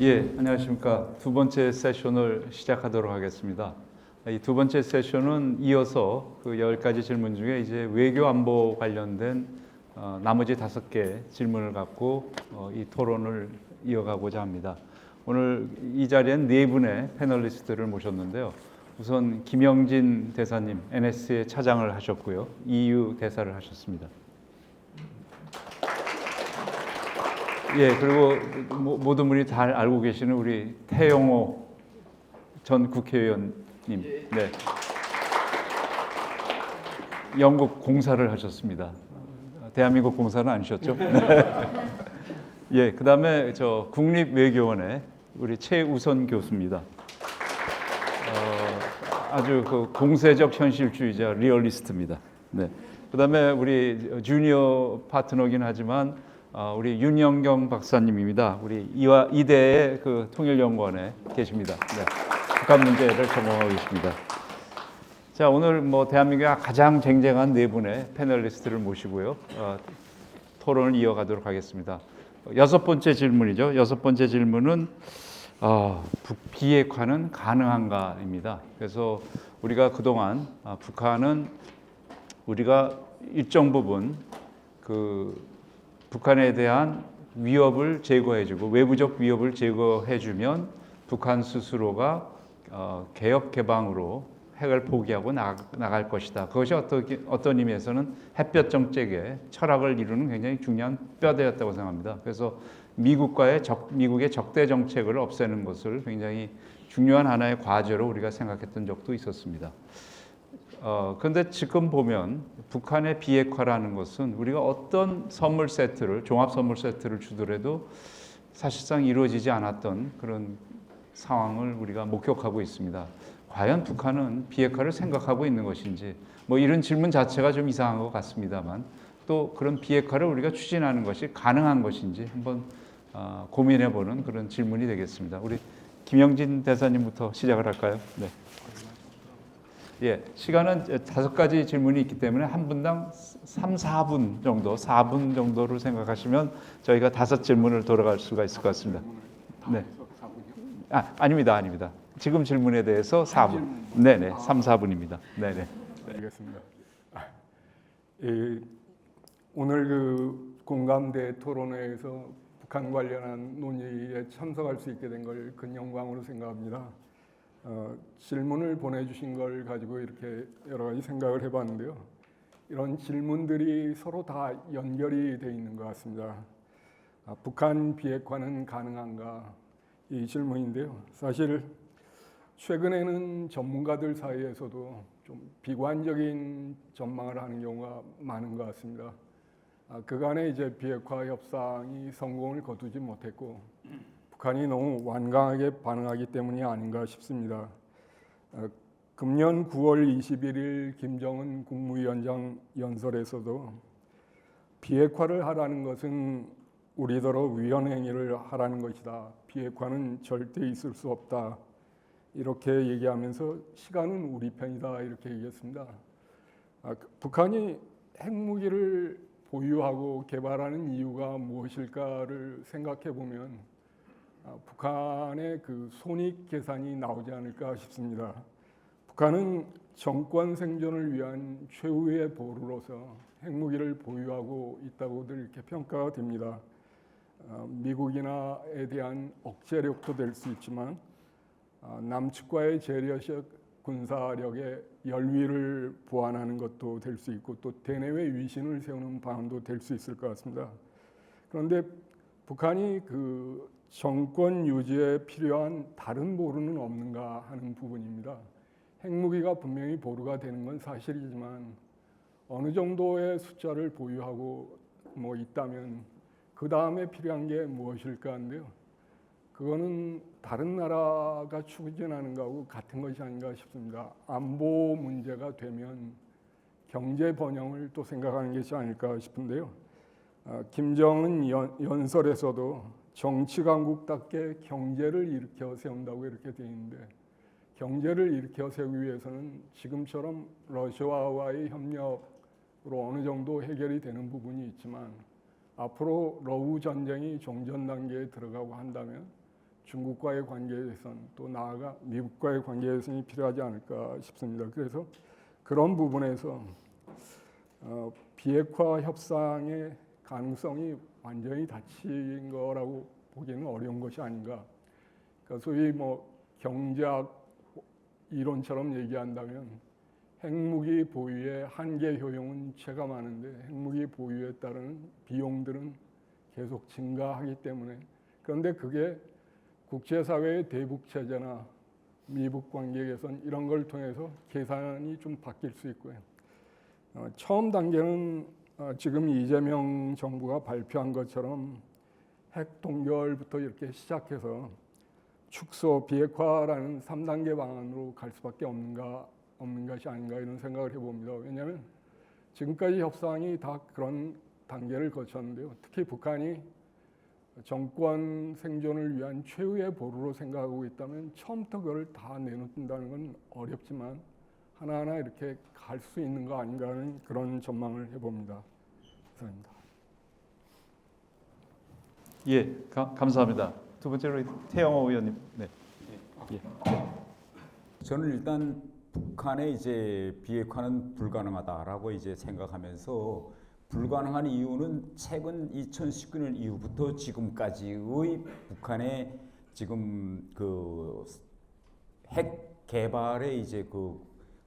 예, 안녕하십니까. 두 번째 세션을 시작하도록 하겠습니다. 이 두 번째 세션은 이어서 그 10가지 질문 중에 이제 외교 안보 관련된 나머지 5개 질문을 갖고 이 토론을 이어가고자 합니다. 오늘 이 자리엔 4분의 패널리스트를 모셨는데요. 우선 김영진 대사님, NSC의 차장을 하셨고요. EU 대사를 하셨습니다. 예, 그리고 모든 분이 잘 알고 계시는 우리 태영호 전 국회의원님, 네, 영국 공사를 하셨습니다. 대한민국 공사는 아니셨죠? 예, 그다음에 저 국립외교원의 우리 최우선 교수입니다. 아주 그 공세적 현실주의자, 리얼리스트입니다. 네, 그다음에 우리 주니어 파트너긴 하지만 우리 윤영경 박사님입니다. 우리 이대의 그 통일연구원에 계십니다. 네, 북한 문제를 전공하고 계십니다. 자, 오늘 뭐 대한민국의 가장 쟁쟁한 4분의 패널리스트를 모시고요. 토론을 이어가도록 하겠습니다. 6번째 질문이죠. 6번째 질문은 비핵화는 가능한가입니다. 그래서 우리가 그동안 북한은 우리가 일정 부분 그 북한에 대한 위협을 제거해주고 외부적 위협을 제거해주면 북한 스스로가 개혁 개방으로 핵을 포기하고 나갈 것이다. 그것이 어떤 의미에서는 햇볕 정책의 철학을 이루는 굉장히 중요한 뼈대였다고 생각합니다. 그래서 미국의 적대 정책을 없애는 것을 굉장히 중요한 하나의 과제로 우리가 생각했던 적도 있었습니다. 그런데 지금 보면 북한의 비핵화라는 것은 우리가 어떤 선물 세트를, 종합 선물 세트를 주더라도 사실상 이루어지지 않았던 그런 상황을 우리가 목격하고 있습니다. 과연 북한은 비핵화를 생각하고 있는 것인지, 뭐 이런 질문 자체가 좀 이상한 것 같습니다만, 또 그런 비핵화를 우리가 추진하는 것이 가능한 것인지 한번 고민해보는 그런 질문이 되겠습니다. 우리 김영진 대사님부터 시작을 할까요? 네. 예, 시간은 5가지 질문이 있기 때문에 한 분당 3, 4분 정도, 4분 정도를 생각하시면 저희가 5질문을 돌아갈 수가 있을 것 같습니다. 네. 아닙니다. 지금 질문에 대해서 4분. 네네, 3, 4분입니다. 네네. 알겠습니다. 오늘 그 공감대 토론회에서 북한 관련한 논의에 참석할 수 있게 된 걸 큰 영광으로 생각합니다. 질문을 보내주신 걸 가지고 이렇게 여러 가지 생각을 해봤는데요. 이런 질문들이 서로 다 연결이 돼 있는 것 같습니다. 북한 비핵화는 가능한가? 이 질문인데요. 사실 최근에는 전문가들 사이에서도 좀 비관적인 전망을 하는 경우가 많은 것 같습니다. 그간의 이제 비핵화 협상이 성공을 거두지 못했고 북한이 너무 완강하게 반응하기 때문이 아닌가 싶습니다. 금년 9월 21일 김정은 국무위원장 연설에서도 비핵화를 하라는 것은 우리더러 위헌행위를 하라는 것이다. 비핵화는 절대 있을 수 없다. 이렇게 얘기하면서 시간은 우리 편이다 이렇게 얘기했습니다. 북한이 핵무기를 보유하고 개발하는 이유가 무엇일까를 생각해 보면 북한의 그 손익 계산이 나오지 않을까 싶습니다. 북한은 정권 생존을 위한 최후의 보루로서 핵무기를 보유하고 있다고들 이렇게 평가가 됩니다. 미국이나에 대한 억제력도 될 수 있지만 남측과의 재래식 군사력의 열위를 보완하는 것도 될 수 있고 또 대내외 위신을 세우는 방안도 될 수 있을 것 같습니다. 그런데 북한이 그 정권 유지에 필요한 다른 보루는 없는가 하는 부분입니다. 핵무기가 분명히 보루가 되는 건 사실이지만 어느 정도의 숫자를 보유하고 뭐 있다면 그 다음에 필요한 게 무엇일까 하는데요. 그거는 다른 나라가 추진하는 거하고 같은 것이 아닌가 싶습니다. 안보 문제가 되면 경제 번영을 또 생각하는 것이 아닐까 싶은데요. 김정은 연설에서도 정치 강국답게 경제를 일으켜 세운다고 이렇게 되어 있는데 경제를 일으켜 세우기 위해서는 지금처럼 러시아와의 협력으로 어느 정도 해결이 되는 부분이 있지만 앞으로 러우 전쟁이 종전 단계에 들어가고 한다면 중국과의 관계 개선 또 나아가 미국과의 관계 개선이 필요하지 않을까 싶습니다. 그래서 그런 부분에서 비핵화 협상의 가능성이 완전히 닫힌 거라고 보기는 어려운 것이 아닌가. 그러니까 소위 뭐 경제학 이론처럼 얘기한다면 핵무기 보유의 한계 효용은 체감하는데 핵무기 보유에 따른 비용들은 계속 증가하기 때문에 그런데 그게 국제사회의 대북 체제나 미북 관계 개선 이런 걸 통해서 계산이 좀 바뀔 수 있고요. 처음 단계는 지금 이재명 정부가 발표한 것처럼 핵 동결부터 이렇게 시작해서 축소 비핵화라는 3단계 방안으로 갈 수밖에 없는 것이 아닌가 이런 생각을 해봅니다. 왜냐하면 지금까지 협상이 다 그런 단계를 거쳤는데요. 특히 북한이 정권 생존을 위한 최후의 보루로 생각하고 있다면 처음부터 그걸 다 내놓는다는 건 어렵지만 하나하나 이렇게 갈 수 있는 거 아닌가 하는 그런 전망을 해봅니다. 감사합니다. 예, 감사합니다. 두 번째로 태영호 의원님. 네. 예. 저는 일단 북한의 이제 비핵화는 불가능하다라고 이제 생각하면서 불가능한 이유는 최근 2019년 이후부터 지금까지의 북한의 지금 그 핵 개발의 이제 그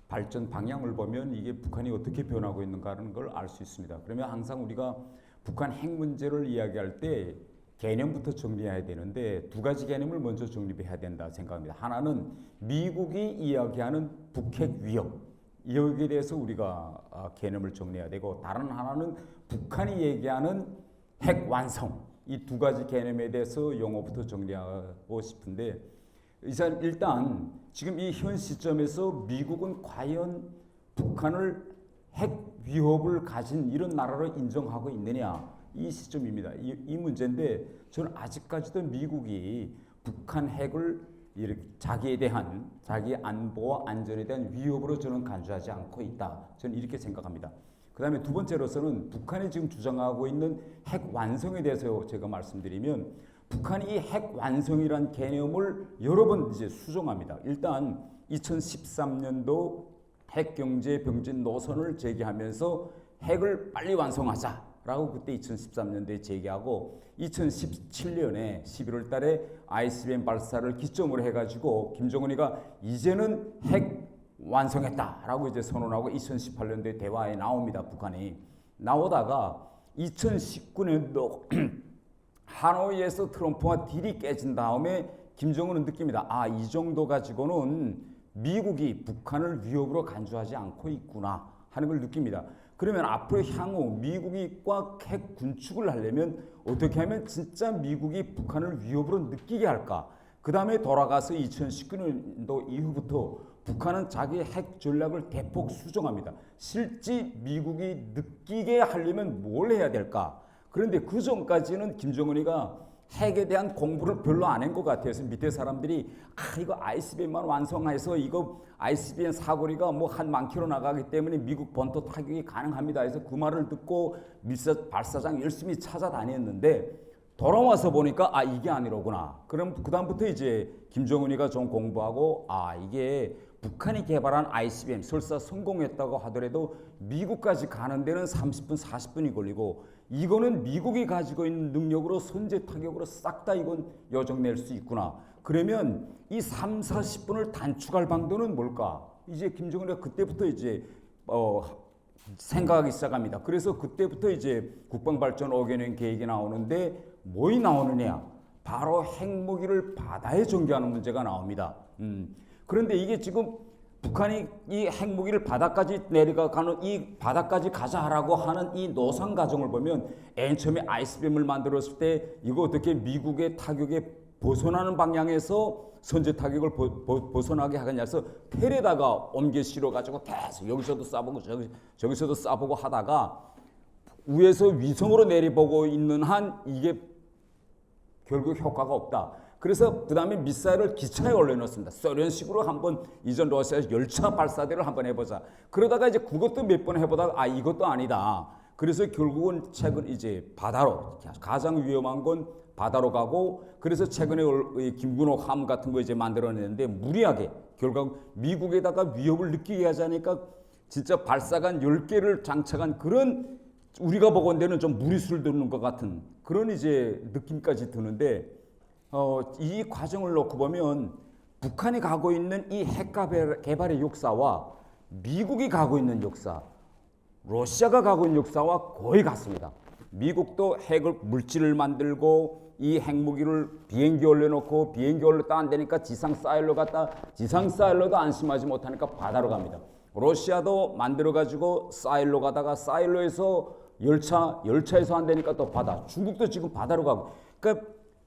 발전 방향을 보면 이게 북한이 어떻게 변하고 있는가라는 걸 알 수 있습니다. 그러면 항상 우리가 북한 핵 문제를 이야기할 때 개념부터 정리해야 되는데 두 가지 개념을 먼저 정립해야 된다 생각합니다. 하나는 미국이 이야기하는 북핵 위협 여기에 대해서 우리가 개념을 정리해야 되고 다른 하나는 북한이 얘기하는 핵 완성 이 두 가지 개념에 대해서 용어부터 정리하고 싶은데 일단 지금 이 현 시점에서 미국은 과연 북한을 핵 위협을 가진 이런 나라로 인정하고 있느냐 이 시점입니다. 이 문제인데 저는 아직까지도 미국이 북한 핵을 이렇게 자기에 대한 자기 안보와 안전에 대한 위협으로 저는 간주하지 않고 있다. 저는 이렇게 생각합니다. 그 다음에 두 번째로서는 북한이 지금 주장하고 있는 핵 완성에 대해서 제가 말씀드리면 북한이 이 핵 완성이란 개념을 여러 번 이제 수정합니다. 일단 2013년도 핵 경제 병진 노선을 제기하면서 핵을 빨리 완성하자라고 그때 2013년도에 제기하고 2017년에 11월 달에 ICBM 발사를 기점으로 해가지고 김정은이가 이제는 핵 완성했다라고 이제 선언하고 2018년도에 대화에 나옵니다. 북한이 나오다가 2019년도 하노이에서 트럼프와 딜이 깨진 다음에 김정은은 느낍니다. 아, 이 정도 가지고는 미국이 북한을 위협으로 간주하지 않고 있구나 하는 걸 느낍니다. 그러면 앞으로 향후 미국이 꽉 핵 군축을 하려면 어떻게 하면 진짜 미국이 북한을 위협으로 느끼게 할까? 그 다음에 돌아가서 2019년도 이후부터 북한은 자기 핵 전략을 대폭 수정합니다. 실제 미국이 느끼게 하려면 뭘 해야 될까? 그런데 그 전까지는 김정은이가 핵에 대한 공부를 별로 안 한 것 같아서 밑에 사람들이 이거 ICBM만 완성해서 이거 ICBM 사거리가 뭐 한 10,000km 나가기 때문에 미국 본토 타격이 가능합니다 해서 그 말을 듣고 미사일 발사장 열심히 찾아다녔는데 돌아와서 보니까 이게 아니로구나. 그럼 그 다음부터 이제 김정은이가 좀 공부하고 이게 북한이 개발한 ICBM 설사 성공했다고 하더라도 미국까지 가는 데는 30분 40분이 걸리고 이거는 미국이 가지고 있는 능력으로 선제 타격으로 싹 다 이건 요정낼 수 있구나. 그러면 이 3, 40분을 단축할 방도는 뭘까? 이제 김정은이가 그때부터 이제 생각하기 시작합니다. 그래서 그때부터 이제 국방발전 5개년 계획이 나오는데 뭐이 나오느냐? 바로 핵무기를 바다에 전개하는 문제가 나옵니다. 그런데 이게 지금 북한이 이 핵무기를 바다까지 내려가는 이 바다까지 가자라고 하는 이 노상 과정을 보면 맨 처음에 ICBM을 만들었을 때 이거 어떻게 미국의 타격에 벗어나는 방향에서 선제 타격을 벗어나게 하겠냐 해서 텔에다가 옮겨 실어가지고 계속 여기서도 쏴보고 저기서도 쏴보고 하다가 위에서 위성으로 내려보고 있는 한 이게 결국 효과가 없다. 그래서 그 다음에 미사일을 기차에 올려놓습니다. 소련식으로 한번 이전 러시아에서 열차 발사대를 한번 해보자. 그러다가 이제 그것도 몇 번 해보다가 이것도 아니다. 그래서 결국은 최근 이제 바다로 가장 위험한 건 바다로 가고 그래서 최근에 이 김군호 함 같은 거 이제 만들어냈는데 무리하게 결국 미국에다가 위협을 느끼게 하자니까 진짜 발사관 10개를 장착한 그런 우리가 보건대는 좀 무리수를 두는 것 같은 그런 이제 느낌까지 드는데 이 과정을 놓고 보면 북한이 가고 있는 이 핵 개발의 역사와 미국이 가고 있는 역사, 러시아가 가고 있는 역사와 거의 같습니다. 미국도 핵을 물질을 만들고 이 핵무기를 비행기 올려놓고 비행기 올렸다 안 되니까 지상 사일로 갔다 지상 사일로도 안심하지 못하니까 바다로 갑니다. 러시아도 만들어가지고 사일로 가다가 사일로에서 열차에서 안 되니까 또 바다. 중국도 지금 바다로 가고. 그러니까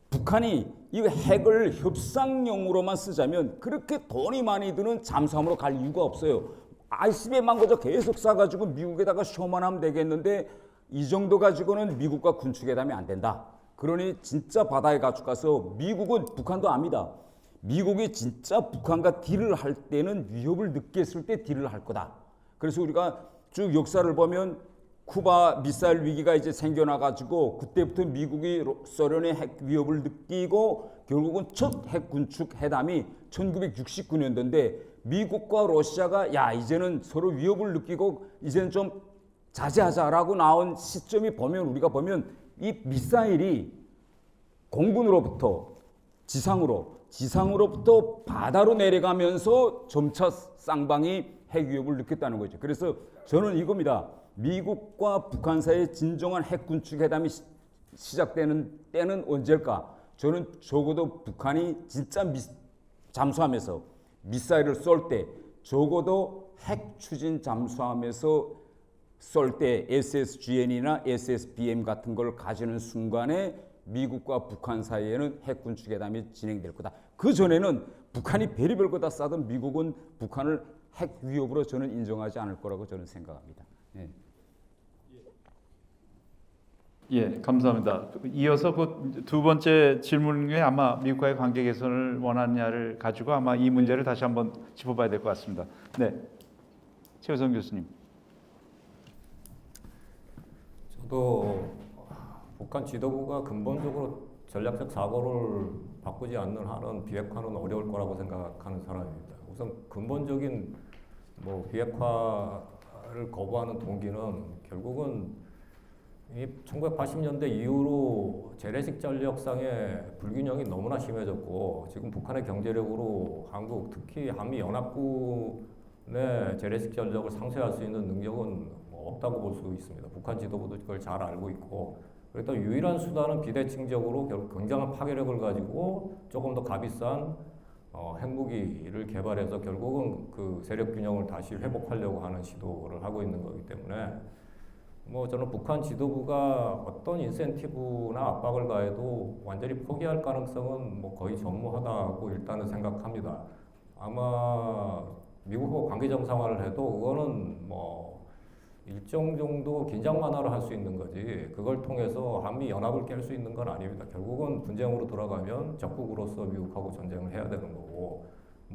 북한이 이 핵을 협상용으로만 쓰자면 그렇게 돈이 많이 드는 잠수함으로 갈 이유가 없어요. ICBM만 거저 계속 쏴가지고 미국에다가 쇼만 하면 되겠는데 이 정도 가지고는 미국과 군축회담이 안 된다. 그러니 진짜 바다에 가서 미국은 북한도 압니다. 미국이 진짜 북한과 딜을 할 때는 위협을 느꼈을 때 딜을 할 거다. 그래서 우리가 쭉 역사를 보면 쿠바 미사일 위기가 이제 생겨나가지고 그때부터 미국이 소련의 핵 위협을 느끼고 결국은 첫 핵 군축 회담이 1969년도인데 미국과 러시아가 야 이제는 서로 위협을 느끼고 이제는 좀 자제하자라고 나온 시점이 보면 우리가 보면 이 미사일이 공군으로부터 지상으로부터 바다로 내려가면서 점차 쌍방이 핵 위협을 느꼈다는 거죠. 그래서 저는 이겁니다. 미국과 북한 사이의 진정한 핵 군축 회담이 시작되는 때는 언제일까? 저는 적어도 북한이 진짜 잠수함에서 미사일을 쏠 때 적어도 핵 추진 잠수함에서 쏠 때 SSGN이나 SSBM 같은 걸 가지는 순간에 미국과 북한 사이에는 핵 군축 회담이 진행될 거다. 그 전에는 북한이 별의별 거 다 쏴도 미국은 북한을 핵 위협으로 저는 인정하지 않을 거라고 저는 생각합니다. 네. 예, 감사합니다. 이어서 그 두 번째 질문에 아마 미국과의 관계 개선을 원하느냐를 가지고 아마 이 문제를 다시 한번 짚어봐야 될 것 같습니다. 네, 최우성 교수님. 저도 북한 지도부가 근본적으로 전략적 사고를 바꾸지 않는 한은 비핵화는 어려울 거라고 생각하는 사람입니다. 우선 근본적인 비핵화를 거부하는 동기는 결국은 이 1980년대 이후로 재래식 전력상의 불균형이 너무나 심해졌고 지금 북한의 경제력으로 한국 특히 한미연합군의 재래식 전력을 상쇄할 수 있는 능력은 없다고 볼 수 있습니다. 북한 지도부도 그걸 잘 알고 있고 그래도 유일한 수단은 비대칭적으로 결국 굉장한 파괴력을 가지고 조금 더 값비싼 핵무기를 개발해서 결국은 그 세력 균형을 다시 회복하려고 하는 시도를 하고 있는 거기 때문에 저는 북한 지도부가 어떤 인센티브나 압박을 가해도 완전히 포기할 가능성은 거의 전무하다고 일단은 생각합니다. 아마 미국하고 관계 정상화를 해도 그거는 일정 정도 긴장 완화를 할 수 있는 거지 그걸 통해서 한미 연합을 깰 수 있는 건 아닙니다. 결국은 분쟁으로 돌아가면 적국으로서 미국하고 전쟁을 해야 되는 거고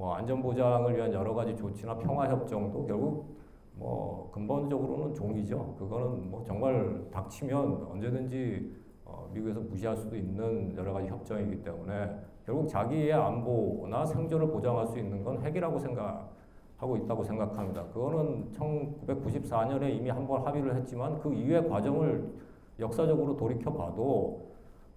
안전 보장을 위한 여러 가지 조치나 평화 협정도 결국 근본적으로는 종이죠. 그거는 정말 닥치면 언제든지 미국에서 무시할 수도 있는 여러 가지 협정이기 때문에 결국 자기의 안보나 생존을 보장할 수 있는 건 핵이라고 생각하고 있다고 생각합니다. 그거는 1994년에 이미 한번 합의를 했지만 그 이후의 과정을 역사적으로 돌이켜봐도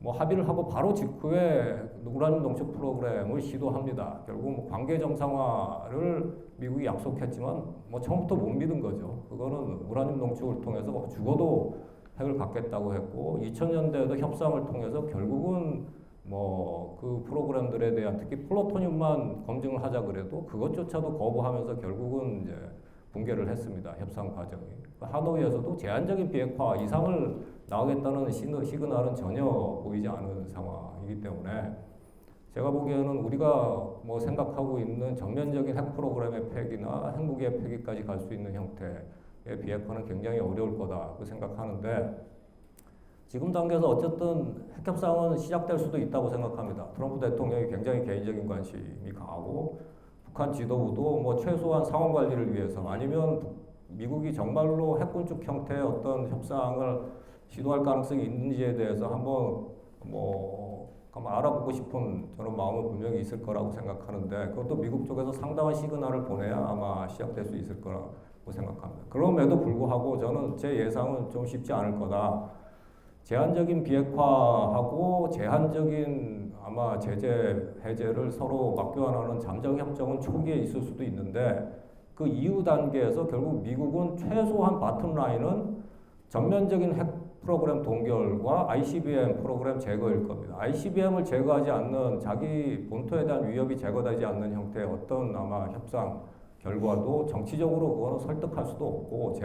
합의를 하고 바로 직후에 우라늄 농축 프로그램을 시도합니다. 결국 관계 정상화를 미국이 약속했지만 처음부터 못 믿은 거죠. 그거는 우라늄 농축을 통해서 죽어도 핵을 갖겠다고 했고 2000년대에도 협상을 통해서 결국은 그 프로그램들에 대한 특히 플루토늄만 검증을 하자 그래도 그것조차도 거부하면서 결국은 이제 붕괴를 했습니다. 협상 과정이. 하노이에서도 제한적인 비핵화 이상을 나오겠다는 시그널은 전혀 보이지 않은 상황이기 때문에 제가 보기에는 우리가 생각하고 있는 전면적인 핵 프로그램의 폐기나 핵무기의 폐기까지 갈 수 있는 형태의 비핵화는 굉장히 어려울 거다 생각하는데 지금 단계에서 어쨌든 핵협상은 시작될 수도 있다고 생각합니다. 트럼프 대통령이 굉장히 개인적인 관심이 강하고 북한 지도부도 최소한 상황 관리를 위해서 아니면 미국이 정말로 핵군축 형태의 어떤 협상을 시도할 가능성이 있는지에 대해서 한번 한번 알아보고 싶은 저는 마음은 분명히 있을 거라고 생각하는데 그것도 미국 쪽에서 상당한 시그널을 보내야 아마 시작될 수 있을 거라고 생각합니다. 그럼에도 불구하고 저는 제 예상은 좀 쉽지 않을 거다. 제한적인 비핵화하고 제한적인 아마 제재 해제를 서로 맞교환하는 잠정 협정은 초기에 있을 수도 있는데 그 이후 단계에서 결국 미국은 최소한 바텀 라인은 전면적인 핵 프로그램 동결과 ICBM 프로그램 제거일 겁니다. ICBM을 제거하지 않는 자기 본토에 대한 위협이 제거되지 않는 형태의 어떤 아마 협상 결과도 정치적으로 그거는 설득할 수도 없고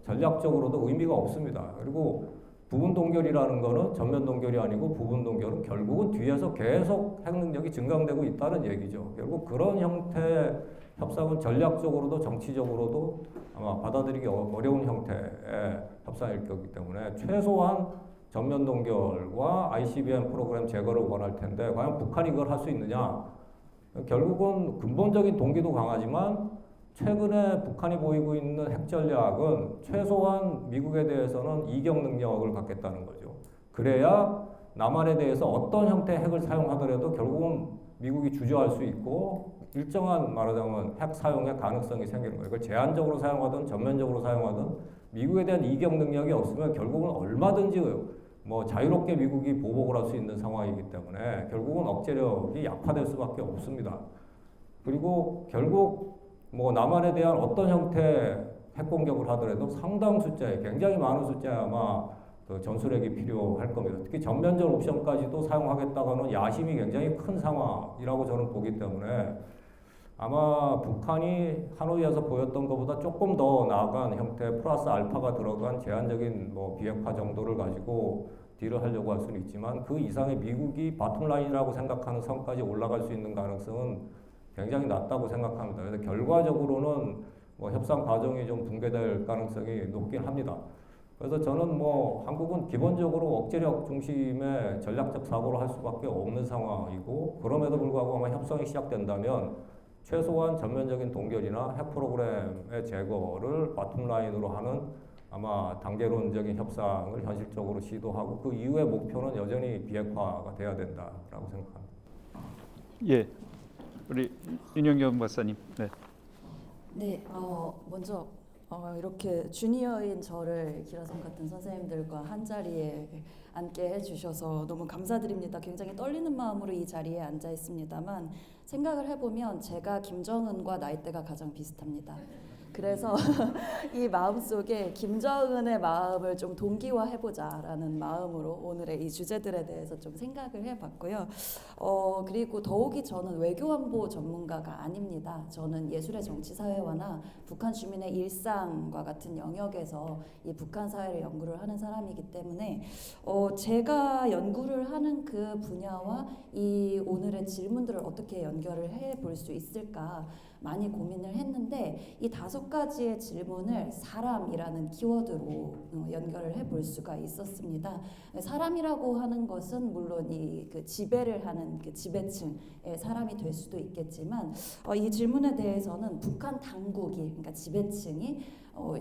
전략적으로도 의미가 없습니다. 그리고 부분 동결이라는 거는 전면 동결이 아니고 부분 동결은 결국은 뒤에서 계속 핵 능력이 증강되고 있다는 얘기죠. 결국 그런 형태의 협상은 전략적으로도 정치적으로도 아마 받아들이기 어려운 형태의 협상일 거기 때문에 최소한 전면 동결과 ICBM 프로그램 제거를 원할 텐데 과연 북한이 그걸 할 수 있느냐? 결국은 근본적인 동기도 강하지만 최근에 북한이 보이고 있는 핵 전략은 최소한 미국에 대해서는 이격 능력을 갖겠다는 거죠. 그래야 남한에 대해서 어떤 형태의 핵을 사용하더라도 결국은 미국이 주저할 수 있고 일정한 말하자면 핵 사용의 가능성이 생기는 거예요. 그걸 제한적으로 사용하든 전면적으로 사용하든 미국에 대한 이격 능력이 없으면 결국은 얼마든지 자유롭게 미국이 보복을 할 수 있는 상황이기 때문에 결국은 억제력이 약화될 수밖에 없습니다. 그리고 결국 남한에 대한 어떤 형태의 핵 공격을 하더라도 상당 숫자의 굉장히 많은 숫자의 아마 그 전술핵이 필요할 겁니다. 특히 전면적 옵션까지도 사용하겠다고는 야심이 굉장히 큰 상황이라고 저는 보기 때문에 아마 북한이 하노이에서 보였던 것보다 조금 더 나아간 형태의 플러스 알파가 들어간 제한적인 비핵화 정도를 가지고 딜을 하려고 할 수는 있지만 그 이상의 미국이 바텀라인이라고 생각하는 선까지 올라갈 수 있는 가능성은 굉장히 낮다고 생각합니다. 그래서 결과적으로는 협상 과정이 좀 붕괴될 가능성이 높긴 합니다. 그래서 저는 한국은 기본적으로 억제력 중심의 전략적 사고를 할 수밖에 없는 상황이고 그럼에도 불구하고 아마 협상이 시작된다면 최소한 전면적인 동결이나 핵 프로그램의 제거를 바텀라인으로 하는 아마 단계론적인 협상을 현실적으로 시도하고 그 이후의 목표는 여전히 비핵화가 돼야 된다라고 생각합니다. 예, 우리 윤영경 박사님. 네. 네, 먼저 이렇게 주니어인 저를 기라성 같은 선생님들과 한 자리에 앉게 해주셔서 너무 감사드립니다. 굉장히 떨리는 마음으로 이 자리에 앉아 있습니다만 생각을 해보면 제가 김정은과 나이대가 가장 비슷합니다. 그래서 이 마음속에 김정은의 마음을 좀 동기화해보자라는 마음으로 오늘의 이 주제들에 대해서 좀 생각을 해봤고요. 그리고 더욱이 저는 외교안보 전문가가 아닙니다. 저는 예술의 정치사회화나 북한 주민의 일상과 같은 영역에서 이 북한 사회를 연구를 하는 사람이기 때문에 제가 연구를 하는 그 분야와 이 오늘의 질문들을 어떻게 연결을 해볼 수 있을까 많이 고민을 했는데 이 5가지의 질문을 사람이라는 키워드로 연결을 해볼 수가 있었습니다. 사람이라고 하는 것은 물론 그 지배를 하는 그 지배층의 사람이 될 수도 있겠지만 이 질문에 대해서는 북한 당국이 그러니까 지배층이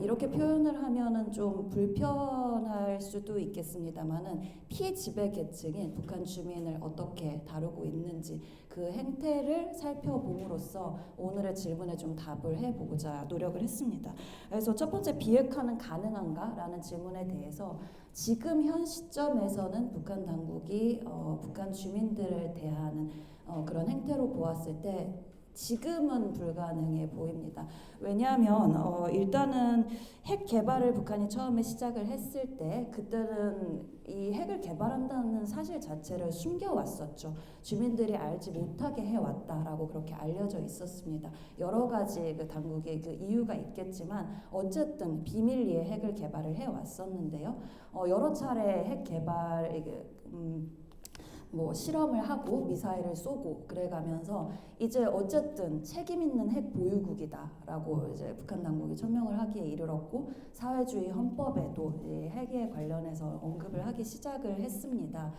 이렇게 표현을 하면은 좀 불편할 수도 있겠습니다만은 피지배 계층인 북한 주민을 어떻게 다루고 있는지 그 행태를 살펴봄으로써 오늘의 질문에 좀 답을 해보고자 노력을 했습니다. 그래서 첫 번째 비핵화는 가능한가? 라는 질문에 대해서 지금 현 시점에서는 북한 당국이 북한 주민들을 대하는 그런 행태로 보았을 때 지금은 불가능해 보입니다. 왜냐하면 일단은 핵 개발을 북한이 처음에 시작을 했을 때 그때는 이 핵을 개발한다는 사실 자체를 숨겨왔었죠. 주민들이 알지 못하게 해왔다라고 그렇게 알려져 있었습니다. 여러 가지 그 당국의 그 이유가 있겠지만 어쨌든 비밀리에 핵을 개발을 해왔었는데요. 여러 차례 핵 개발 실험을 하고 미사일을 쏘고 그래가면서 이제 어쨌든 책임 있는 핵 보유국이다라고 이제 북한 당국이 천명을 하기에 이르렀고 사회주의 헌법에도 핵에 관련해서 언급을 하기 시작을 했습니다.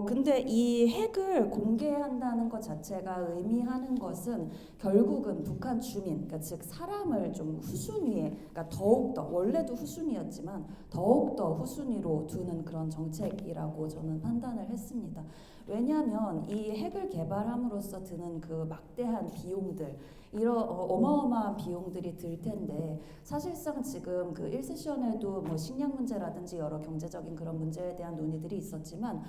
근데 이 핵을 공개한다는 것 자체가 의미하는 것은 결국은 북한 주민, 그러니까 즉 사람을 좀 후순위에, 그러니까 더욱더 원래도 후순위였지만 더욱더 후순위로 두는 그런 정책이라고 저는 판단을 했습니다. 왜냐하면 이 핵을 개발함으로써 드는 그 막대한 비용들, 이런 어마어마한 비용들이 들 텐데 사실상 지금 그 1세션에도 뭐 식량 문제라든지 여러 경제적인 그런 문제에 대한 논의들이 있었지만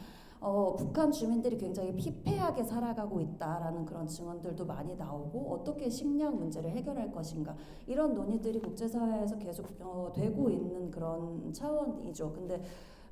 북한 주민들이 굉장히 피폐하게 살아가고 있다라는 그런 증언들도 많이 나오고 어떻게 식량 문제를 해결할 것인가 이런 논의들이 국제사회에서 계속 되고 있는 그런 차원이죠. 근데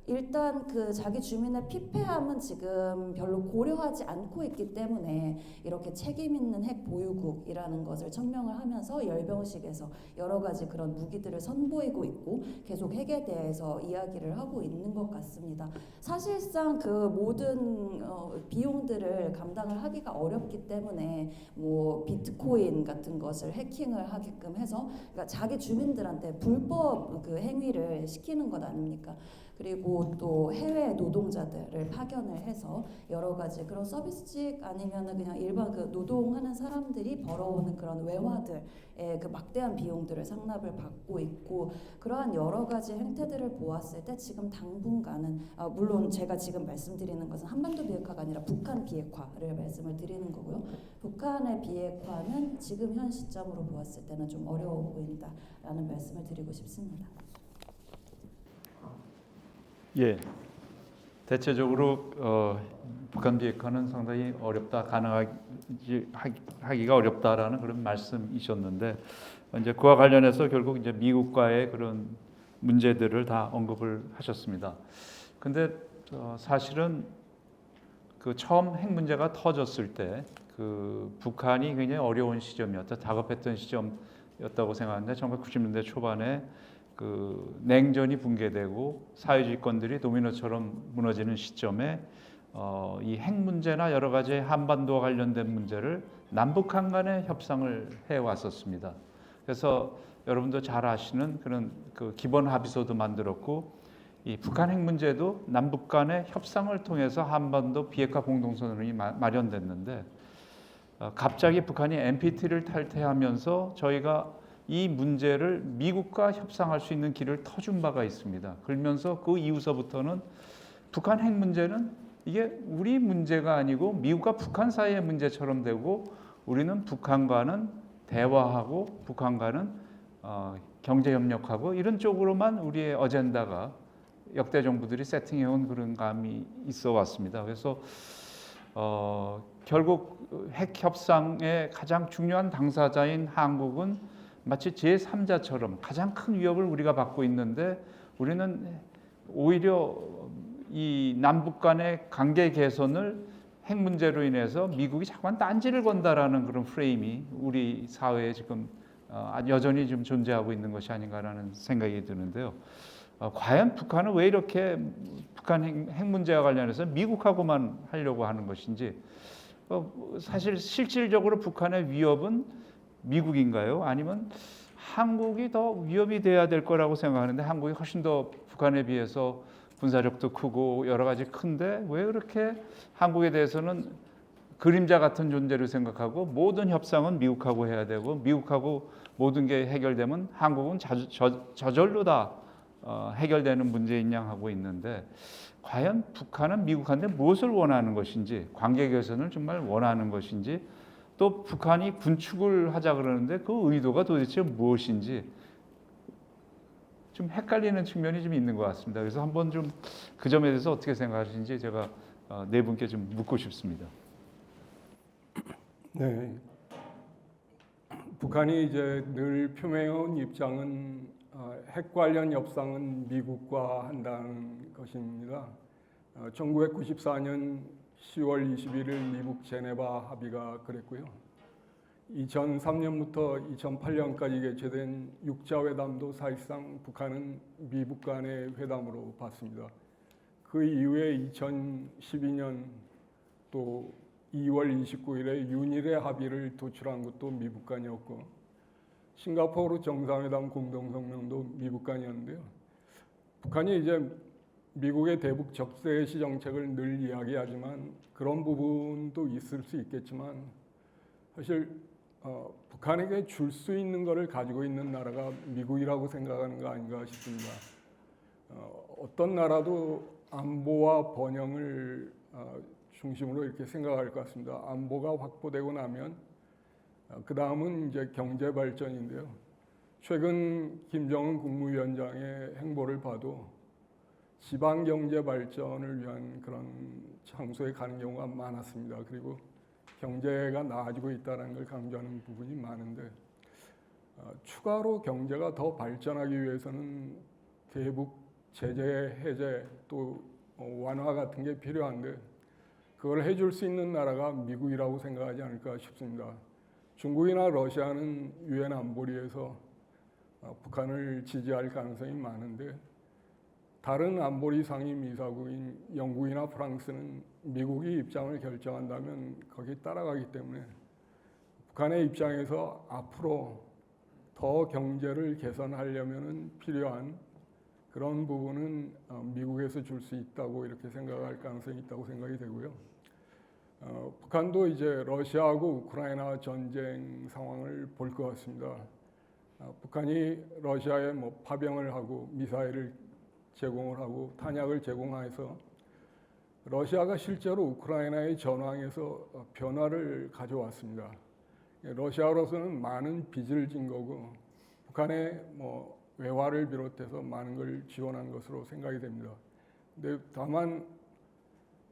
일단 그 자기 주민의 피폐함은 지금 별로 고려하지 않고 있기 때문에 이렇게 책임 있는 핵 보유국이라는 것을 천명을 하면서 열병식에서 여러 가지 그런 무기들을 선보이고 있고 계속 핵에 대해서 이야기를 하고 있는 것 같습니다. 사실상 그 모든 비용들을 감당을 하기가 어렵기 때문에 뭐 비트코인 같은 것을 해킹을 하게끔 해서 그러니까 자기 주민들한테 불법 그 행위를 시키는 것 아닙니까? 그리고 또 해외 노동자들을 파견을 해서 여러 가지 그런 서비스직 아니면은 그냥 일반 그 노동하는 사람들이 벌어오는 그런 외화들의 그 막대한 비용들을 상납을 받고 있고 그러한 여러 가지 행태들을 보았을 때 지금 당분간은 물론 제가 지금 말씀드리는 것은 한반도 비핵화가 아니라 북한 비핵화를 말씀을 드리는 거고요. 북한의 비핵화는 지금 현 시점으로 보았을 때는 좀 어려워 보인다라는 말씀을 드리고 싶습니다. 예, 대체적으로 북한 비핵화는 상당히 어렵다, 가능하기가 어렵다라는 그런 말씀이셨는데 이제 그와 관련해서 결국 이제 미국과의 그런 문제들을 다 언급을 하셨습니다. 근데 사실은 그 처음 핵 문제가 터졌을 때 그 북한이 굉장히 어려운 시점이었다, 다급했던 시점이었다고 생각하는데 1990년대 초반에 그 냉전이 붕괴되고 사회주의권들이 도미노처럼 무너지는 시점에 이 핵 문제나 여러 가지 한반도와 관련된 문제를 남북한 간의 협상을 해왔었습니다. 그래서 여러분도 잘 아시는 그런 그 기본 합의서도 만들었고 이 북한 핵 문제도 남북 간의 협상을 통해서 한반도 비핵화 공동선언이 마련됐는데 갑자기 북한이 NPT를 탈퇴하면서 저희가 이 문제를 미국과 협상할 수 있는 길을 터준 바가 있습니다. 그러면서 그 이후서부터는 북한 핵 문제는 이게 우리 문제가 아니고 미국과 북한 사이의 문제처럼 되고 우리는 북한과는 대화하고 북한과는 경제 협력하고 이런 쪽으로만 우리의 어젠다가 역대 정부들이 세팅해온 그런 감이 있어 왔습니다. 그래서 결국 핵 협상의 가장 중요한 당사자인 한국은 마치 제3자처럼 가장 큰 위협을 우리가 받고 있는데 우리는 오히려 이 남북 간의 관계 개선을 핵 문제로 인해서 미국이 자꾸만 딴지를 건다라는 그런 프레임이 우리 사회에 지금 여전히 좀 존재하고 있는 것이 아닌가라는 생각이 드는데요. 과연 북한은 왜 이렇게 북한 핵 문제와 관련해서 미국하고만 하려고 하는 것인지 사실 실질적으로 북한의 위협은 미국인가요? 아니면 한국이 더 위협이 돼야 될 거라고 생각하는데 한국이 훨씬 더 북한에 비해서 군사력도 크고 여러 가지 큰데 왜 그렇게 한국에 대해서는 그림자 같은 존재로 생각하고 모든 협상은 미국하고 해야 되고 미국하고 모든 게 해결되면 한국은 저절로 다 해결되는 문제인 양 하고 있는데 과연 북한은 미국한테 무엇을 원하는 것인지 관계 개선을 정말 원하는 것인지 또 북한이 군축을 하자 그러는데 그 의도가 도대체 무엇인지 좀 헷갈리는 측면이 좀 있는 것 같습니다. 그래서 한번 좀 그 점에 대해서 어떻게 생각하시는지 제가 네 분께 좀 묻고 싶습니다. 네, 북한이 이제 늘 표명해온 입장은 핵 관련 협상은 미국과 한다는 것입니다. 1994년 10월 21일 미국 제네바 합의가 그랬고요. 2003년부터 2008년까지 개최된 육자회담도 사실상 북한은 미국 간의 회담으로 봤습니다. 그 이후에 2012년 또 2월 29일에 윤일의 합의를 도출한 것도 미국 간이었고 싱가포르 정상회담 공동성명도 미국 간이었는데요. 북한이 이제 미국의 대북 적대시 정책을 늘 이야기하지만 그런 부분도 있을 수 있겠지만 사실 북한에게 줄 수 있는 것을 가지고 있는 나라가 미국이라고 생각하는 거 아닌가 싶습니다. 어떤 나라도 안보와 번영을 중심으로 이렇게 생각할 것 같습니다. 안보가 확보되고 나면 그 다음은 이제 경제 발전인데요. 최근 김정은 국무위원장의 행보를 봐도 지방 경제 발전을 위한 그런 장소에 가는 경우가 많았습니다. 그리고 경제가 나아지고 있다는 걸 강조하는 부분이 많은데 추가로 경제가 더 발전하기 위해서는 대북 제재 해제 또 완화 같은 게 필요한데 그걸 해줄 수 있는 나라가 미국이라고 생각하지 않을까 싶습니다. 중국이나 러시아는 유엔 안보리에서 북한을 지지할 가능성이 많은데 다른 안보리 상임이사국인 영국이나 프랑스는 미국이 입장을 결정한다면 거기에 따라가기 때문에 북한의 입장에서 앞으로 더 경제를 개선하려면 필요한 그런 부분은 미국에서 줄 수 있다고 이렇게 생각할 가능성이 있다고 생각이 되고요. 북한도 이제 러시아하고 우크라이나 전쟁 상황을 볼 것 같습니다. 북한이 러시아에 뭐 파병을 하고 미사일을 제공을 하고 탄약을 제공해서 러시아가 실제로 우크라이나의 전황에서 변화를 가져왔습니다. 러시아로서는 많은 빚을 진 거고 북한의 뭐 외화를 비롯해서 많은 걸 지원한 것으로 생각이 됩니다. 근데 다만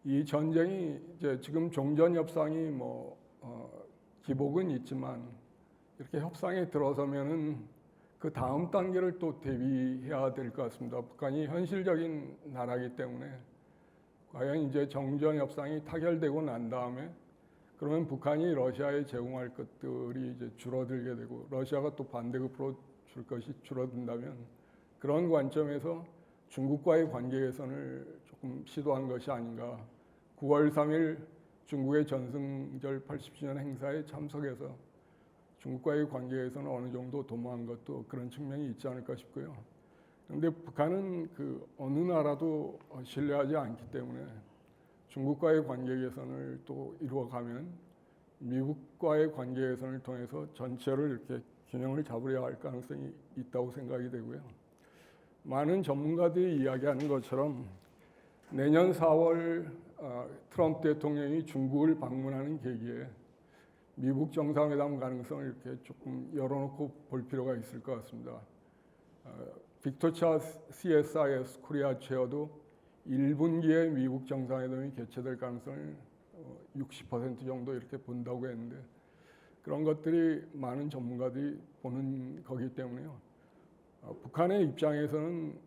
이 전쟁이 이제 지금 종전 협상이 기복은 있지만 이렇게 협상에 들어서면은 그 다음 단계를 또 대비해야 될 것 같습니다. 북한이 현실적인 나라이기 때문에 과연 이제 정전 협상이 타결되고 난 다음에 그러면 북한이 러시아에 제공할 것들이 이제 줄어들게 되고 러시아가 또 반대급으로 줄 것이 줄어든다면 그런 관점에서 중국과의 관계 개선을 조금 시도한 것이 아닌가. 9월 3일 중국의 전승절 80주년 행사에 참석해서 중국과의 관계에서는 어느 정도 도모한 것도 그런 측면이 있지 않을까 싶고요. 그런데 북한은 그 어느 나라도 신뢰하지 않기 때문에 중국과의 관계 개선을 또 이루어가면 미국과의 관계 개선을 통해서 전체를 이렇게 균형을 잡으려 할 가능성이 있다고 생각이 되고요. 많은 전문가들이 이야기하는 것처럼 내년 4월 트럼프 대통령이 중국을 방문하는 계기에 미국 정상회담 가능성을 이렇게 조금 열어놓고 볼 필요가 있을 것 같습니다. 빅터 차 CSIS 코리아 체어도 1분기에 미국 정상회담이 개최될 가능성을 60% 정도 이렇게 본다고 했는데 그런 것들이 많은 전문가들이 보는 거기 때문에요. 북한의 입장에서는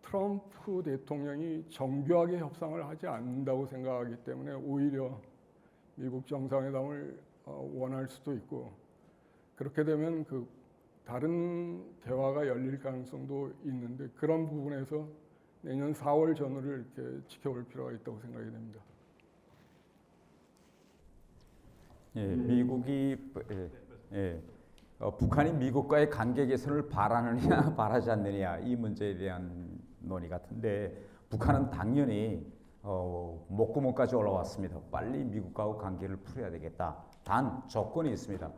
트럼프 대통령이 정교하게 협상을 하지 않는다고 생각하기 때문에 오히려 미국 정상회담을 원할 수도 있고 그렇게 되면 그 다른 대화가 열릴 가능성도 있는데 그런 부분에서 내년 4월 전후를 이렇게 지켜볼 필요가 있다고 생각이 됩니다. 미국이 북한이 미국과의 관계 개선을 바라느냐 바라지 않느냐 이 문제에 대한 논의 같은데 북한은 당연히 목구멍까지 올라왔습니다. 빨리 미국하고 관계를 풀어야 되겠다. 단 조건이 있습니다.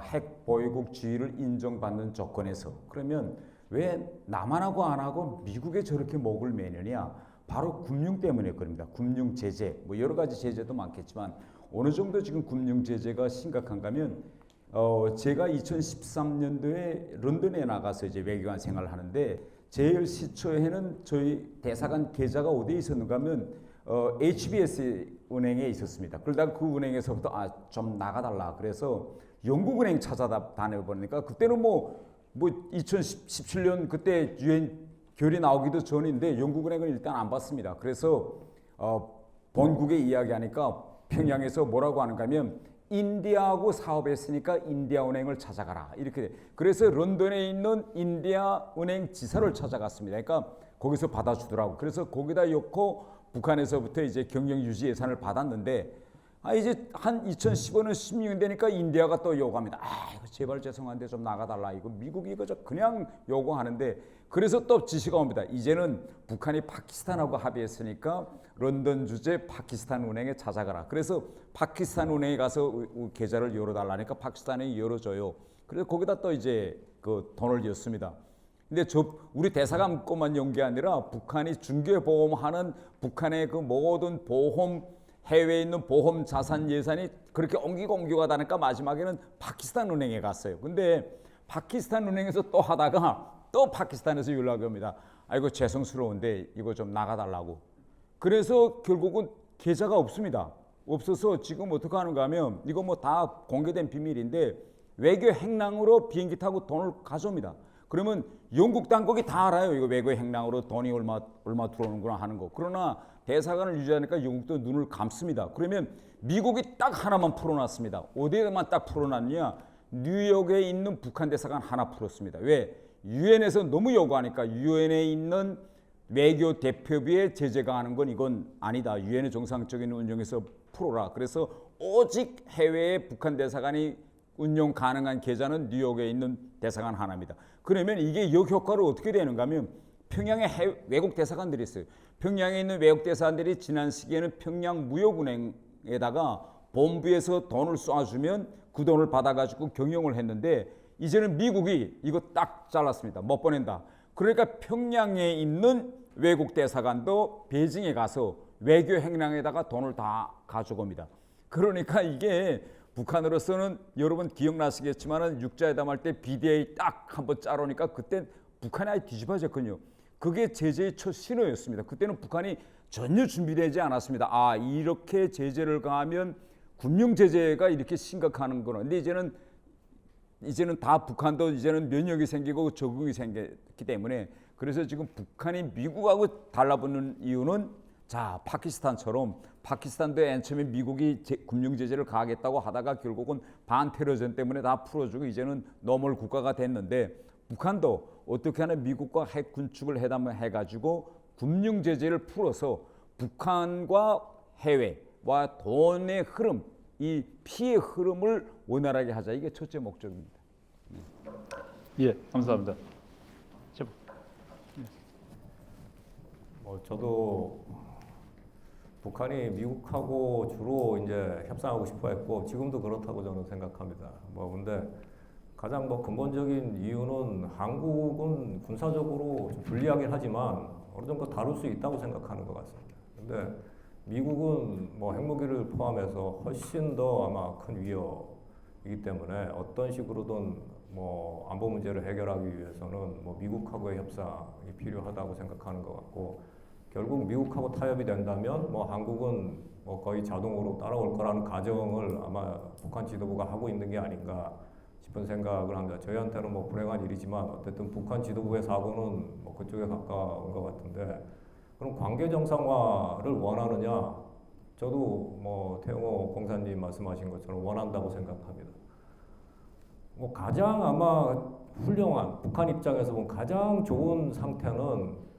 핵 보유국 지위를 인정받는 조건에서 그러면 왜 남한하고 안 하고 미국에 저렇게 목을 매느냐? 바로 금융 때문에 그럽니다. 금융 제재 뭐 여러 가지 제재도 많겠지만 어느 정도 지금 금융 제재가 심각한가면 제가 2013년도에 런던에 나가서 이제 외교관 생활을 하는데 제일 시초에는 저희 대사관 계좌가 어디에 있었는가 하면 HBS 은행에 있었습니다. 그러다가 그 은행에서부터 좀 나가달라 그래서 영국은행 찾아다녀 보니까 그때는 뭐 2017년 그때 유엔 결의 나오기도 전인데 영국은행은 일단 안 받습니다. 그래서 본국에 이야기하니까 평양에서 뭐라고 하는가 하면 인디아하고 사업했으니까 인디아은행을 찾아가라 이렇게 그래서 런던에 있는 인디아은행 지사를 찾아갔습니다. 그러니까 거기서 받아주더라고. 그래서 거기다 넣고 북한에서부터 이제 경영 유지 예산을 받았는데 이제 한 2015년 16년 되니까 인디아가 또 요구합니다. 이거 제발 죄송한데 좀 나가달라. 이거 미국이 이거 그냥 요구하는데, 그래서 또 지시가 옵니다. 이제는 북한이 파키스탄하고 합의했으니까 런던 주재 파키스탄 은행에 찾아가라. 그래서 파키스탄 은행에 가서 계좌를 열어달라니까 파키스탄이 열어줘요. 그래서 거기다 또 이제 그 돈을 였습니다. 근데 우리 대사관뿐만 연 게 아니라 북한이 중개 보험하는 북한의 그 모든 보험, 해외에 있는 보험 자산 예산이 그렇게 옮기고 가다니까 마지막에는 파키스탄 은행에 갔어요. 근데 파키스탄 은행에서 또 하다가 또 파키스탄에서 연락이 옵니다. 아이고 죄송스러운데 이거 좀 나가달라고. 그래서 결국은 계좌가 없습니다. 없어서 지금 어떻게 하는가 하면, 이거 뭐 다 공개된 비밀인데, 외교 행랑으로 비행기 타고 돈을 가져옵니다. 그러면 영국 당국이 다 알아요. 이거 외교 행랑으로 돈이 얼마 들어오는구나 하는 거. 그러나 대사관을 유지하니까 영국도 눈을 감습니다. 그러면 미국이 딱 하나만 풀어놨습니다. 어디에만 딱 풀어놨냐? 뉴욕에 있는 북한 대사관 하나 풀었습니다. 왜? 유엔에서 너무 요구하니까 유엔에 있는 외교 대표부에 제재 가하는 건 이건 아니다. 유엔의 정상적인 운영에서 풀어라. 그래서 오직 해외에 북한 대사관이 운영 가능한 계좌는 뉴욕에 있는 대사관 하나입니다. 그러면 이게 역효과로 어떻게 되는가 하면, 평양에 외국 대사관들이 있어요. 평양에 있는 외국 대사관들이 지난 시기에는 평양 무역은행에다가 본부에서 돈을 쏴주면 그 돈을 받아가지고 경영을 했는데, 이제는 미국이 이거 딱 잘랐습니다. 못 보낸다. 그러니까 평양에 있는 외국 대사관도 베이징에 가서 외교 행랑에다가 돈을 다 가져옵니다. 그러니까 이게 북한으로서는, 여러분 기억나시겠지만은 육자회담할 때 BDA 딱 한번 짜놓으니까 그때 북한이 아예 뒤집어졌거든요. 그게 제재의 첫 신호였습니다. 그때는 북한이 전혀 준비되지 않았습니다. 이렇게 제재를 가하면 금융 제재가 이렇게 심각하는구나. 근데 이제는 다 북한도 이제는 면역이 생기고 적응이 생겼기 때문에, 그래서 지금 북한이 미국하고 달라붙는 이유는, 자, 파키스탄처럼 파키스탄도 맨 처음에 미국이 금융 제재를 가하겠다고 하다가 결국은 반테러전 때문에 다 풀어주고 이제는 노멀 국가가 됐는데, 북한도 어떻게 하나 미국과 핵 군축을 해가지고 금융 제재를 풀어서 북한과 해외와 돈의 흐름, 이 피해 흐름을 원활하게 하자. 이게 첫째 목적입니다. 예, 감사합니다. 저도 북한이 미국하고 주로 이제 협상하고 싶어 했고, 지금도 그렇다고 저는 생각합니다. 근데 가장 근본적인 이유는, 한국은 군사적으로 좀 불리하긴 하지만 어느 정도 다룰 수 있다고 생각하는 것 같습니다. 근데 미국은 핵무기를 포함해서 훨씬 더 아마 큰 위협이기 때문에 어떤 식으로든 안보 문제를 해결하기 위해서는 미국하고의 협상이 필요하다고 생각하는 것 같고, 결국 미국하고 타협이 된다면 한국은 거의 자동으로 따라올 거라는 가정을 아마 북한 지도부가 하고 있는 게 아닌가 싶은 생각을 합니다. 저희한테는 불행한 일이지만 어쨌든 북한 지도부의 사고는 그쪽에 가까운 것 같은데, 그럼 관계 정상화를 원하느냐? 저도 태영호 공사님 말씀하신 것처럼 원한다고 생각합니다. 가장 아마 훌륭한, 북한 입장에서 보면 가장 좋은 상태는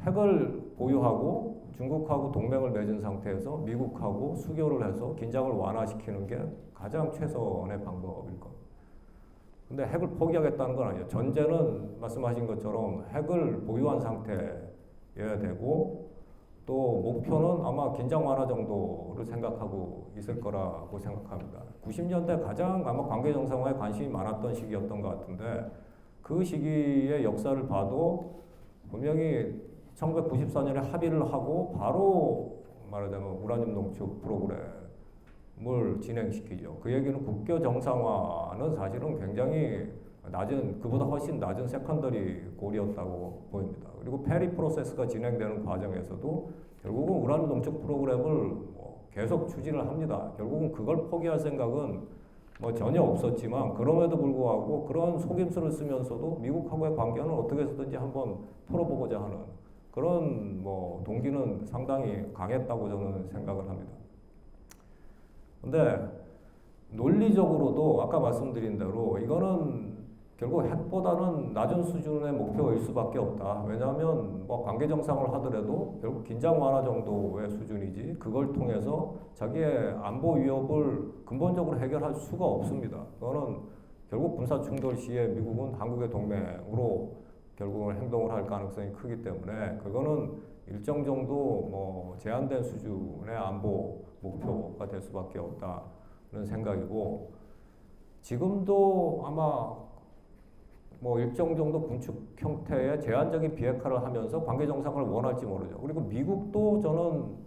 핵을 보유하고 중국하고 동맹을 맺은 상태에서 미국하고 수교를 해서 긴장을 완화시키는 게 가장 최선의 방법일 겁니다. 근데 핵을 포기하겠다는 건 아니에요. 전제는 말씀하신 것처럼 핵을 보유한 상태여야 되고, 또 목표는 아마 긴장 완화 정도를 생각하고 있을 거라고 생각합니다. 90년대 가장 아마 관계 정상화에 관심이 많았던 시기였던 것 같은데, 그 시기의 역사를 봐도 분명히 1994년에 합의를 하고 바로 말하자면 우라늄 농축 프로그램을 진행시키죠. 그 얘기는 국교 정상화는 사실은 굉장히 낮은, 그보다 훨씬 낮은 세컨더리 골이었다고 보입니다. 그리고 페리 프로세스가 진행되는 과정에서도 결국은 우라늄 농축 프로그램을 계속 추진을 합니다. 결국은 그걸 포기할 생각은 전혀 없었지만, 그럼에도 불구하고 그런 속임수를 쓰면서도 미국하고의 관계는 어떻게 해서든지 한번 풀어보고자 하는 그런 동기는 상당히 강했다고 저는 생각을 합니다. 근데 논리적으로도 아까 말씀드린 대로 이거는 결국 핵보다는 낮은 수준의 목표일 수밖에 없다. 왜냐하면 뭐 관계 정상을 하더라도 결국 긴장 완화 정도의 수준이지 그걸 통해서 자기의 안보 위협을 근본적으로 해결할 수가 없습니다. 그거는 결국 군사 충돌 시에 미국은 한국의 동맹으로 결국은 행동을 할 가능성이 크기 때문에 그거는 일정 정도 뭐 제한된 수준의 안보 목표가 될 수밖에 없다는 생각이고 지금도 아마 뭐 일정 정도 군축 형태의 제한적인 비핵화를 하면서 관계 정상을 원할지 모르죠. 그리고 미국도 저는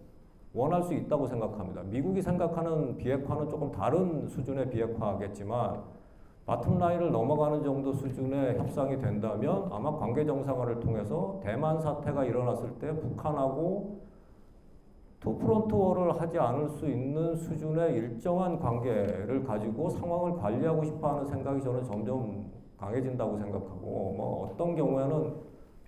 원할 수 있다고 생각합니다. 미국이 생각하는 비핵화는 조금 다른 수준의 비핵화겠지만 바텀라인을 넘어가는 정도 수준의 협상이 된다면 아마 관계 정상화를 통해서 대만 사태가 일어났을 때 북한하고 투프론트워를 하지 않을 수 있는 수준의 일정한 관계를 가지고 상황을 관리하고 싶어하는 생각이 저는 점점 강해진다고 생각하고 뭐 어떤 경우에는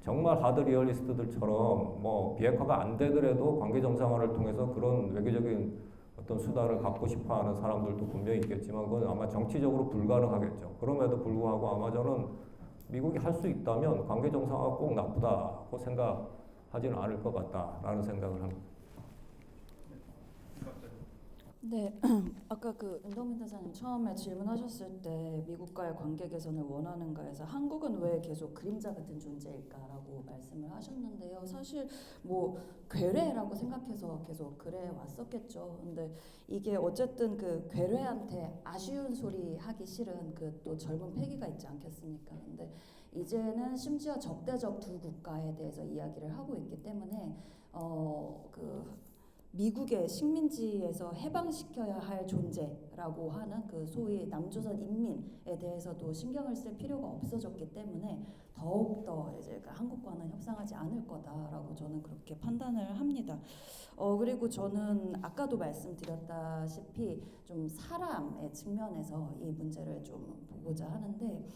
정말 하드 리얼리스트들처럼 뭐 비핵화가 안 되더라도 관계 정상화를 통해서 그런 외교적인 어떤 수단을 갖고 싶어하는 사람들도 분명히 있겠지만 그건 아마 정치적으로 불가능하겠죠. 그럼에도 불구하고 아마 저는 미국이 할 수 있다면 관계 정상화가 꼭 나쁘다고 생각하지는 않을 것 같다라는 생각을 합니다. 네, 아까 그 윤동민 대사님 처음에 질문하셨을 때 미국과의 관계 개선을 원하는가 해서 한국은 왜 계속 그림자 같은 존재일까라고 말씀을 하셨는데요. 사실 뭐 괴뢰라고 생각해서 계속 그래 왔었겠죠. 근데 이게 어쨌든 그 괴뢰한테 아쉬운 소리 하기 싫은 그 또 젊은 패기가 있지 않겠습니까? 근데 이제는 심지어 적대적 두 국가에 대해서 이야기를 하고 있기 때문에 미국의 식민지에서 해방시켜야 할 존재라고 하는 그 소위 남조선 인민에 대해서도 신경을 쓸 필요가 없어졌기 때문에 더욱더 이제 한국과는 협상하지 않을 거다라고 저는 그렇게 판단을 합니다. 그리고 저는 아까도 말씀드렸다시피 좀 사람의 측면에서 이 문제를 좀 보고자 하는데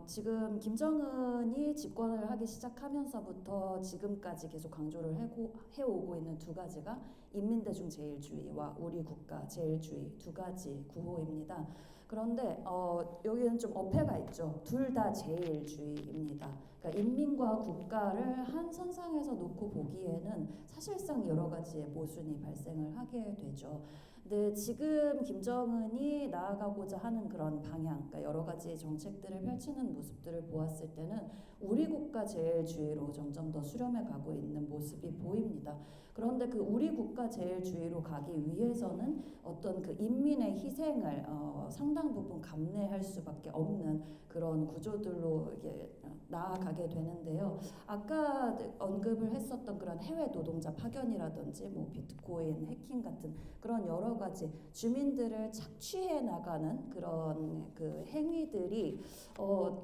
지금 김정은이 집권을 하기 시작하면서부터 지금까지 계속 강조를 해오고 있는 두 가지가 인민대중 제일주의와 우리 국가 제일주의 두 가지 구호입니다. 그런데 여기는 좀 어폐가 있죠. 둘 다 제일주의입니다. 그러니까 인민과 국가를 한 선상에서 놓고 보기에는 사실상 여러 가지의 모순이 발생을 하게 되죠. 근데 지금 김정은이 나아가고자 하는 그런 방향, 그러니까 여러 가지 정책들을 펼치는 모습들을 보았을 때는 우리 국가 제일주의로 점점 더 수렴해 가고 있는 모습이 보입니다. 그런데 그 우리 국가 제일주의로 가기 위해서는 어떤 그 인민의 희생을 상당 부분 감내할 수밖에 없는 그런 구조들로 이게 나아가게 되는데요. 아까 언급을 했었던 그런 해외 노동자 파견이라든지 뭐 비트코인 해킹 같은 그런 여러 가지 주민들을 착취해 나가는 그런 그 행위들이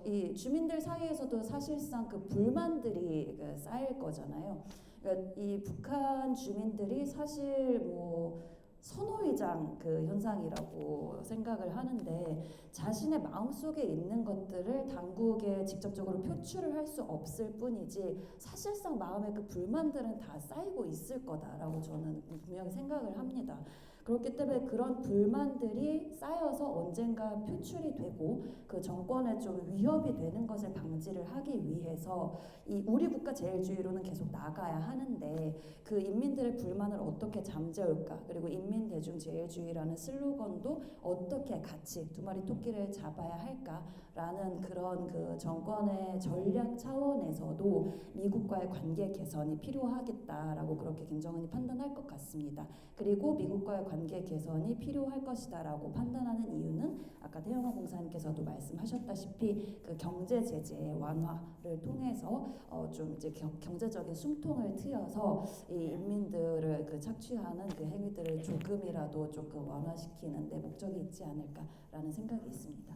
이 주민들 사이에서도 사실상 그 불만들이 쌓일 거잖아요. 그러니까 이 북한 주민들이 사실 뭐 선호위장 그 현상이라고 생각을 하는데 자신의 마음속에 있는 것들을 당국에 직접적으로 표출을 할 수 없을 뿐이지 사실상 마음에 그 불만들은 다 쌓이고 있을 거다라고 저는 분명히 생각을 합니다. 그렇기 때문에 그런 불만들이 쌓여서 언젠가 표출이 되고 그 정권에 좀 위협이 되는 것을 방지를 하기 위해서 이 우리 국가 제일주의로는 계속 나가야 하는데 그 인민들의 불만을 어떻게 잠재울까 그리고 인민대중 제일주의라는 슬로건도 어떻게 같이 두 마리 토끼를 잡아야 할까라는 그런 그 정권의 전략 차원에서도 미국과의 관계 개선이 필요하겠다라고 그렇게 김정은이 판단할 것 같습니다. 그리고 미국과의 관계 개선이 필요할 것이다라고 판단하는 이유는 아까 태영호 공사님께서도 말씀하셨다시피 그 경제 제재의 완화를 통해서 좀 이제 경제적인 숨통을 트여서 이 인민들을 그 착취하는 그 행위들을 조금이라도 조금 완화시키는 데 목적이 있지 않을까라는 생각이 있습니다.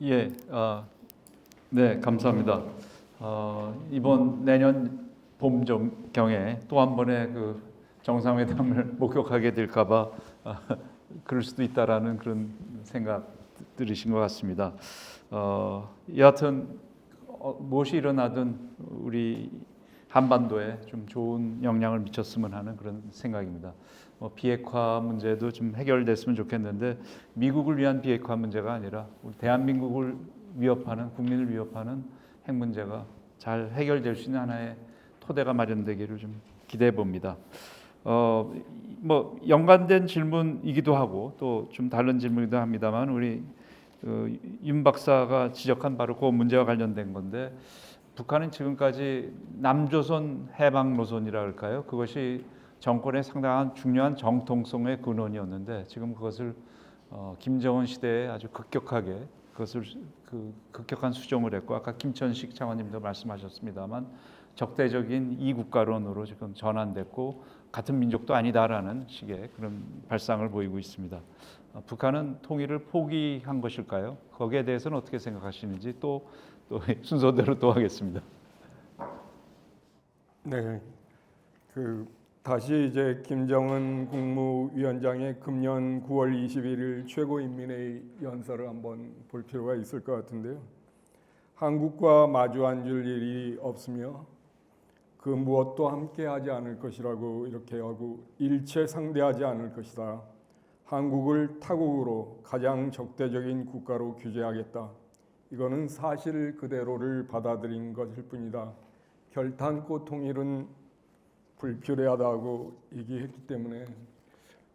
예, 네, 감사합니다. 이번 내년 봄경에 또 한 번의 그 정상회담을 목격하게 될까봐 그럴 수도 있다라는 그런 생각 들으신 것 같습니다. 여하튼 무엇이 일어나든 우리 한반도에 좀 좋은 영향을 미쳤으면 하는 그런 생각입니다. 비핵화 문제도 좀 해결됐으면 좋겠는데 미국을 위한 비핵화 문제가 아니라 우리 대한민국을 위협하는 국민을 위협하는 핵 문제가 잘 해결될 수 있는 하나의 토대가 마련되기를 좀 기대해 봅니다. 뭐 연관된 질문이기도 하고 또 좀 다른 질문이기도 합니다만 우리 윤 박사가 지적한 바로 그 문제와 관련된 건데 북한은 지금까지 남조선 해방 노선이라 할까요? 그것이 정권의 상당한 중요한 정통성의 근원이었는데 지금 그것을 김정은 시대에 아주 급격하게 그것을 급격한 수정을 했고 아까 김천식 장관님도 말씀하셨습니다만 적대적인 이국가론으로 지금 전환됐고 같은 민족도 아니다라는 식의 그런 발상을 보이고 있습니다. 북한은 통일을 포기한 것일까요? 거기에 대해서는 어떻게 생각하시는지 또 순서대로 또 하겠습니다. 네, 다시 이제 김정은 국무위원장의 금년 9월 21일 최고인민회의 연설을 한번 볼 필요가 있을 것 같은데요. 한국과 마주 앉을 일이 없으며 그 무엇도 함께하지 않을 것이라고 이렇게 하고 일체 상대하지 않을 것이다. 한국을 타국으로 가장 적대적인 국가로 규제하겠다. 이거는 사실 그대로를 받아들인 것일 뿐이다. 결탄코 통일은 불필요하다고 얘기했기 때문에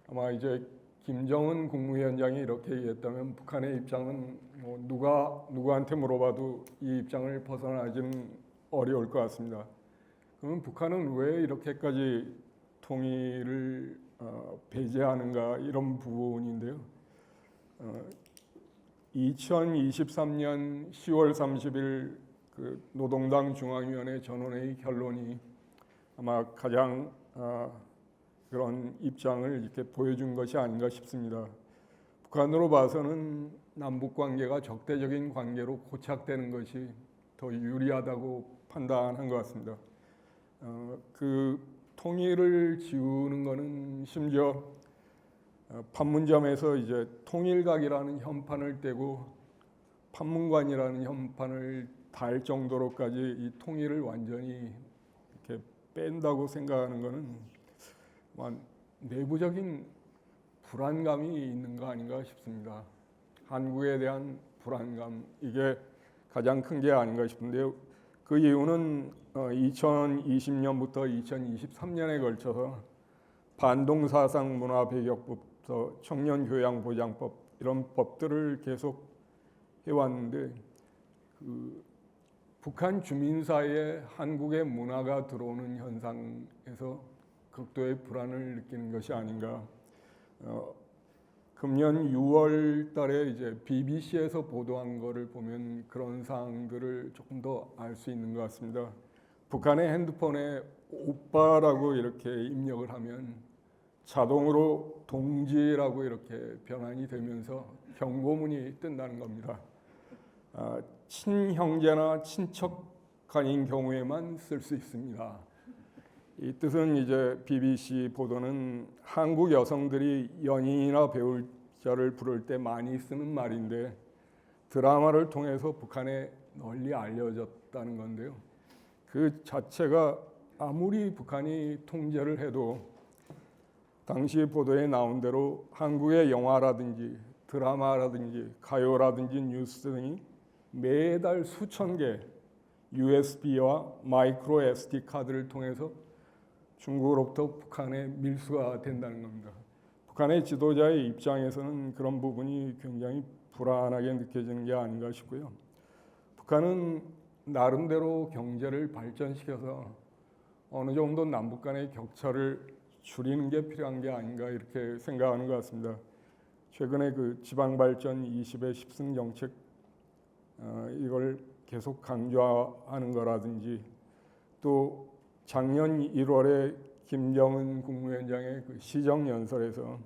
아마 이제 김정은 국무위원장이 이렇게 얘기했다면 북한의 입장은 뭐 누구한테 물어봐도 이 입장을 벗어나기는 어려울 것 같습니다. 그러면 북한은 왜 이렇게까지 통일을 배제하는가 이런 부분인데요. 2023년 10월 30일 그 노동당 중앙위원회 전원회의 결론이 아마 가장 그런 입장을 이렇게 보여준 것이 아닌가 싶습니다. 북한으로 봐서는 남북 관계가 적대적인 관계로 고착되는 것이 더 유리하다고 판단한 것 같습니다. 그 통일을 지우는 것은 심지어 판문점에서 이제 통일각이라는 현판을 떼고 판문관이라는 현판을 달 정도로까지 이 통일을 완전히 이렇게 뺀다고 생각하는 것은 내부적인 불안감이 있는 거 아닌가 싶습니다. 한국에 대한 불안감 이게 가장 큰 게 아닌가 싶은데요. 그 이유는 2020년부터 2023년에 걸쳐서 반동사상문화배격법부터 청년교양보장법 이런 법들을 계속 해왔는데 북한 주민 사이에 한국의 문화가 들어오는 현상에서 극도의 불안을 느끼는 것이 아닌가. 금년 6월 달에 이제 BBC에서 보도한 거를 보면 그런 사항들을 조금 더 알 수 있는 것 같습니다. 북한의 핸드폰에 오빠라고 이렇게 입력을 하면 자동으로 동지라고 이렇게 변환이 되면서 경고문이 뜬다는 겁니다. 친형제나 친척 간인 경우에만 쓸 수 있습니다. 이 뜻은 이제 BBC 보도는 한국 여성들이 연인이나 배우자를 부를 때 많이 쓰는 말인데 드라마를 통해서 북한에 널리 알려졌다는 건데요. 그 자체가 아무리 북한이 통제를 해도 당시 보도에 나온 대로 한국의 영화라든지 드라마라든지 가요라든지 뉴스 등이 매달 수천 개 USB와 마이크로 SD 카드를 통해서 중국으로부터 북한에 밀수가 된다는 겁니다. 북한의 지도자의 입장에서는 그런 부분이 굉장히 불안하게 느껴지는 게 아닌가 싶고요. 북한은 나름대로 경제를 발전시켜서 어느 정도 남북 간의 격차를 줄이는 게 필요한 게 아닌가 이렇게 생각하는 것 같습니다. 최근에 그 지방발전 20의 10승 정책 이걸 계속 강조하는 거라든지 또 작년 1월에 김정은 국무위원장의 그 시정연설에서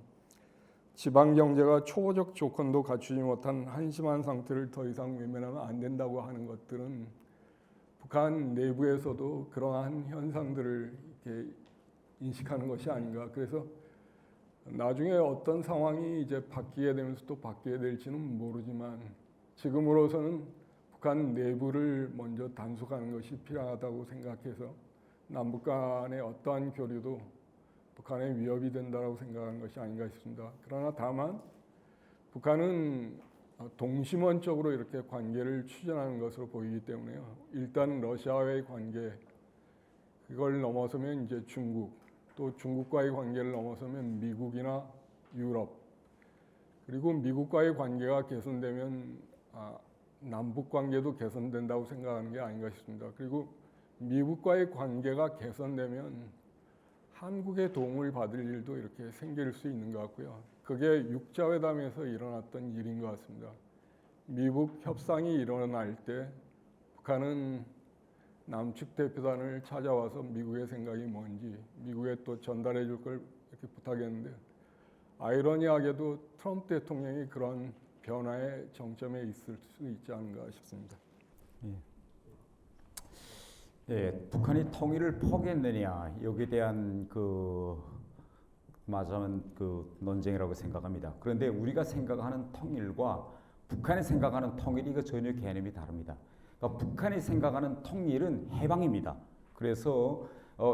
지방 경제가 초고적 조건도 갖추지 못한 한심한 상태를 더 이상 외면하면 안 된다고 하는 것들은 북한 내부에서도 그러한 현상들을 이렇게 인식하는 것이 아닌가. 그래서 나중에 어떤 상황이 이제 바뀌게 되면서 또 바뀌게 될지는 모르지만 지금으로서는 북한 내부를 먼저 단속하는 것이 필요하다고 생각해서 남북 간의 어떠한 교류도 북한의 위협이 된다고 생각하는 것이 아닌가 싶습니다. 그러나 다만 북한은 동심원적으로 이렇게 관계를 추진하는 것으로 보이기 때문에요. 일단 러시아와의 관계, 그걸 넘어서면 이제 중국, 또 중국과의 관계를 넘어서면 미국이나 유럽, 그리고 미국과의 관계가 개선되면 남북 관계도 개선된다고 생각하는 게 아닌가 싶습니다. 그리고 미국과의 관계가 개선되면 한국의 도움을 받을 일도 이렇게 생길 수 있는 것 같고요. 그게 육자회담에서 일어났던 일인 것 같습니다. 미북 협상이 일어날 때 북한은 남측 대표단을 찾아와서 미국의 생각이 뭔지 미국에 또 전달해 줄 걸 이렇게 부탁했는데, 아이러니하게도 트럼프 대통령이 그런 변화의 정점에 있을 수 있지 않은가 싶습니다. 예, 북한이 통일을 포기했느냐 여기에 대한 말하자면 논쟁이라고 생각합니다. 그런데 우리가 생각하는 통일과 북한이 생각하는 통일이 전혀 개념이 다릅니다. 그러니까 북한이 생각하는 통일은 해방입니다. 그래서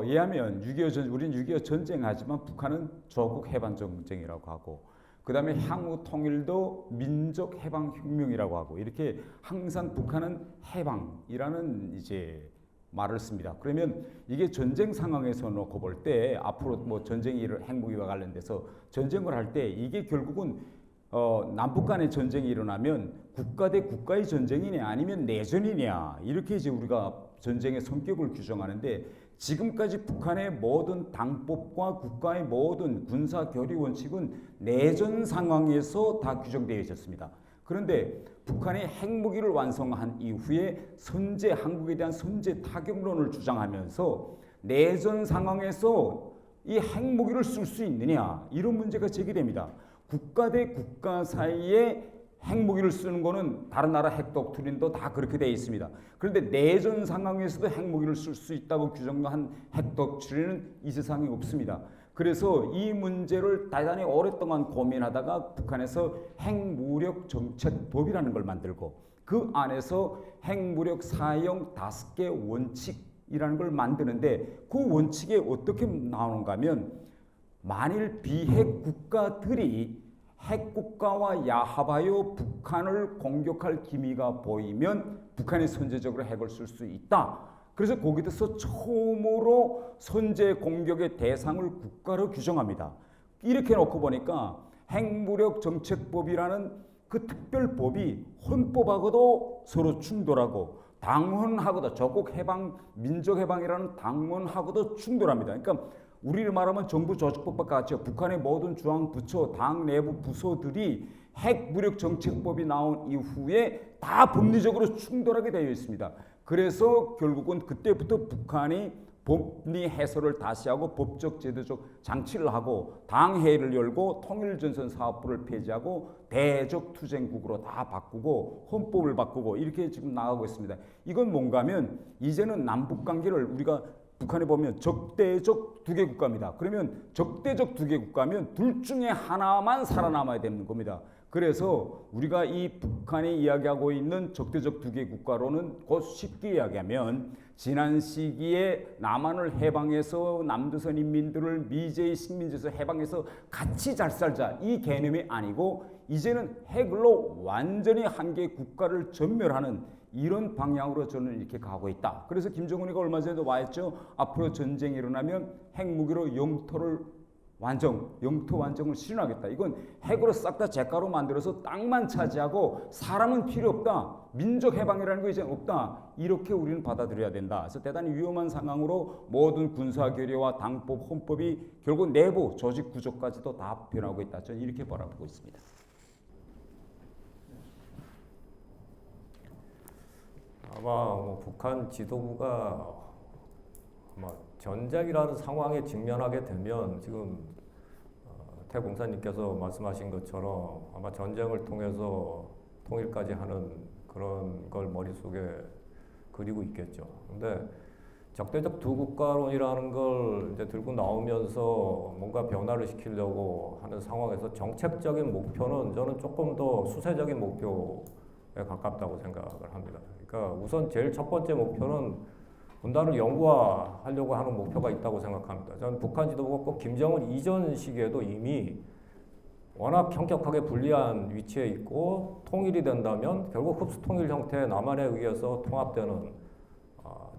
이해하면 우리는 6.25 전쟁하지만 북한은 조국 해방 전쟁이라고 하고, 그 다음에 향후 통일도 민족 해방 혁명이라고 하고, 이렇게 항상 북한은 해방이라는 이제 말을 씁니다. 그러면 이게 전쟁 상황에서 놓고 볼 때 앞으로 뭐 전쟁이 핵무기와 관련돼서 전쟁을 할 때 이게 결국은 남북 간의 전쟁이 일어나면 국가 대 국가의 전쟁이냐 아니면 내전이냐, 이렇게 이제 우리가 전쟁의 성격을 규정하는데, 지금까지 북한의 모든 당법과 국가의 모든 군사 교류 원칙은 내전 상황에서 다 규정되어 있었습니다. 그런데 북한이 핵무기를 완성한 이후에 한국에 대한 선제 타격론을 주장하면서 내전 상황에서 이 핵무기를 쓸 수 있느냐, 이런 문제가 제기됩니다. 국가 대 국가 사이에 핵무기를 쓰는 거는 다른 나라 핵독트린도 다 그렇게 되어 있습니다. 그런데 내전 상황에서도 핵무기를 쓸 수 있다고 규정한 핵독트린은 이 세상에 없습니다. 그래서 이 문제를 대단히 오랫동안 고민하다가 북한에서 핵무력 정책법이라는 걸 만들고, 그 안에서 핵무력 사용 5개 원칙이라는 걸 만드는데, 그 원칙에 어떻게 나오는가 하면, 만일 비핵 국가들이 핵국가와 야합하여 북한을 공격할 기미가 보이면 북한이 선제적으로 핵을 쓸 수 있다. 그래서 거기서 처음으로 선제 공격의 대상을 국가로 규정합니다. 이렇게 놓고 보니까 핵무력 정책법이라는 그 특별법이 헌법하고도 서로 충돌하고, 당헌하고도, 조국 해방, 민족 해방이라는 당헌하고도 충돌합니다. 그러니까 우리를 말하면 정부 조직법과 같죠. 북한의 모든 중앙 부처, 당 내부 부서들이 핵무력 정책법이 나온 이후에 다 법리적으로 충돌하게 되어 있습니다. 그래서 결국은 그때부터 북한이 법리 해설을 다시 하고 법적 제도적 장치를 하고 당회의를 열고 통일전선 사업부를 폐지하고 대적 투쟁국으로 다 바꾸고 헌법을 바꾸고 이렇게 지금 나가고 있습니다. 이건 뭔가 하면 이제는 남북 관계를 우리가 북한에 보면 적대적 두 개 국가입니다. 그러면 적대적 두 개 국가면 둘 중에 하나만 살아남아야 되는 겁니다. 그래서 우리가 이 북한이 이야기하고 있는 적대적 두 개 국가로는 곧 쉽게 이야기하면, 지난 시기에 남한을 해방해서 남조선 인민들을 미제의 식민지에서 해방해서 같이 잘 살자, 이 개념이 아니고 이제는 핵으로 완전히 한 개의 국가를 전멸하는 이런 방향으로 저는 이렇게 가고 있다. 그래서 김정은이가 얼마 전에도 와있죠. 앞으로 전쟁이 일어나면 핵무기로 영토 완정을 실현하겠다. 이건 핵으로 싹 다 제가로 만들어서 땅만 차지하고 사람은 필요 없다. 민족 해방이라는 거 이제 없다. 이렇게 우리는 받아들여야 된다. 그래서 대단히 위험한 상황으로 모든 군사 교류와 당법, 헌법이 결국 내부 조직 구조까지도 다 변하고 있다. 저는 이렇게 바라보고 있습니다. 아마 북한 지도부가 아마 전쟁이라는 상황에 직면하게 되면 지금 태 공사님께서 말씀하신 것처럼 아마 전쟁을 통해서 통일까지 하는 그런 걸 머릿속에 그리고 있겠죠. 근데 적대적 두 국가론이라는 걸 이제 들고 나오면서 뭔가 변화를 시키려고 하는 상황에서 정책적인 목표는 저는 조금 더 수세적인 목표에 가깝다고 생각을 합니다. 그러니까 우선 제일 첫 번째 목표는 분단을 영구화하려고 하는 목표가 있다고 생각합니다. 저는 북한 지도부가 꼭 김정은 이전 시기에도 이미 워낙 현격하게 불리한 위치에 있고 통일이 된다면 결국 흡수 통일 형태의 남한에 의해서 통합되는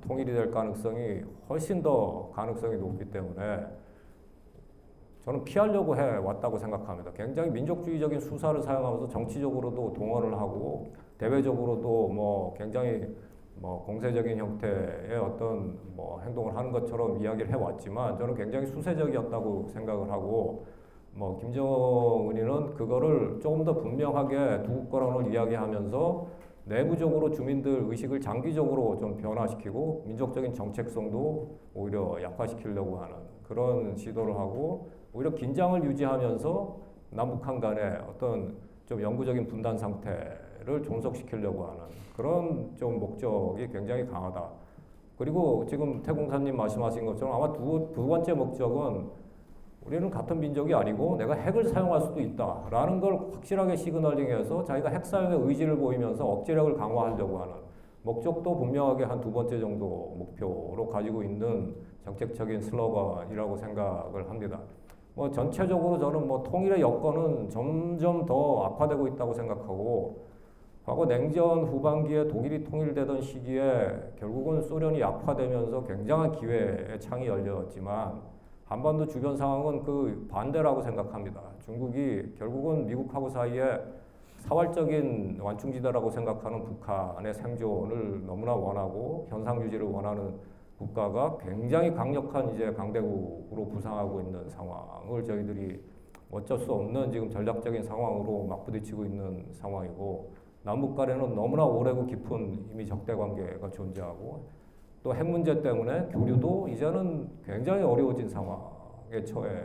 통일이 될 가능성이 훨씬 더 가능성이 높기 때문에 저는 피하려고 해왔다고 생각합니다. 굉장히 민족주의적인 수사를 사용하면서 정치적으로도 동원을 하고 대외적으로도 뭐 굉장히 뭐 공세적인 형태의 어떤 뭐 행동을 하는 것처럼 이야기를 해왔지만 저는 굉장히 수세적이었다고 생각을 하고 뭐 김정은이는 그거를 조금 더 분명하게 두 국가론을 이야기하면서 내부적으로 주민들 의식을 장기적으로 좀 변화시키고 민족적인 정체성도 오히려 약화시키려고 하는 그런 시도를 하고 오히려 긴장을 유지하면서 남북한 간의 어떤 좀 영구적인 분단 상태를 종속시키려고 하는 그런 좀 목적이 굉장히 강하다. 그리고 지금 태공사님 말씀하신 것처럼 아마 두 번째 목적은 우리는 같은 민족이 아니고 내가 핵을 사용할 수도 있다라는 걸 확실하게 시그널링해서 자기가 핵 사용의 의지를 보이면서 억제력을 강화하려고 하는 목적도 분명하게 한 두 번째 정도 목표로 가지고 있는 정책적인 슬로건이라고 생각을 합니다. 뭐 전체적으로 저는 뭐 통일의 여건은 점점 더 악화되고 있다고 생각하고 과거 냉전 후반기에 독일이 통일되던 시기에 결국은 소련이 약화되면서 굉장한 기회의 창이 열렸지만 한반도 주변 상황은 그 반대라고 생각합니다. 중국이 결국은 미국하고 사이에 사활적인 완충지대라고 생각하는 북한의 생존을 너무나 원하고 현상 유지를 원하는 국가가 굉장히 강력한 이제 강대국으로 부상하고 있는 상황을 저희들이 어쩔 수 없는 지금 전략적인 상황으로 맞부딪히고 있는 상황이고 남북 간에는 너무나 오래고 깊은 이미 적대 관계가 존재하고 또 핵 문제 때문에 교류도 이제는 굉장히 어려워진 상황에 처해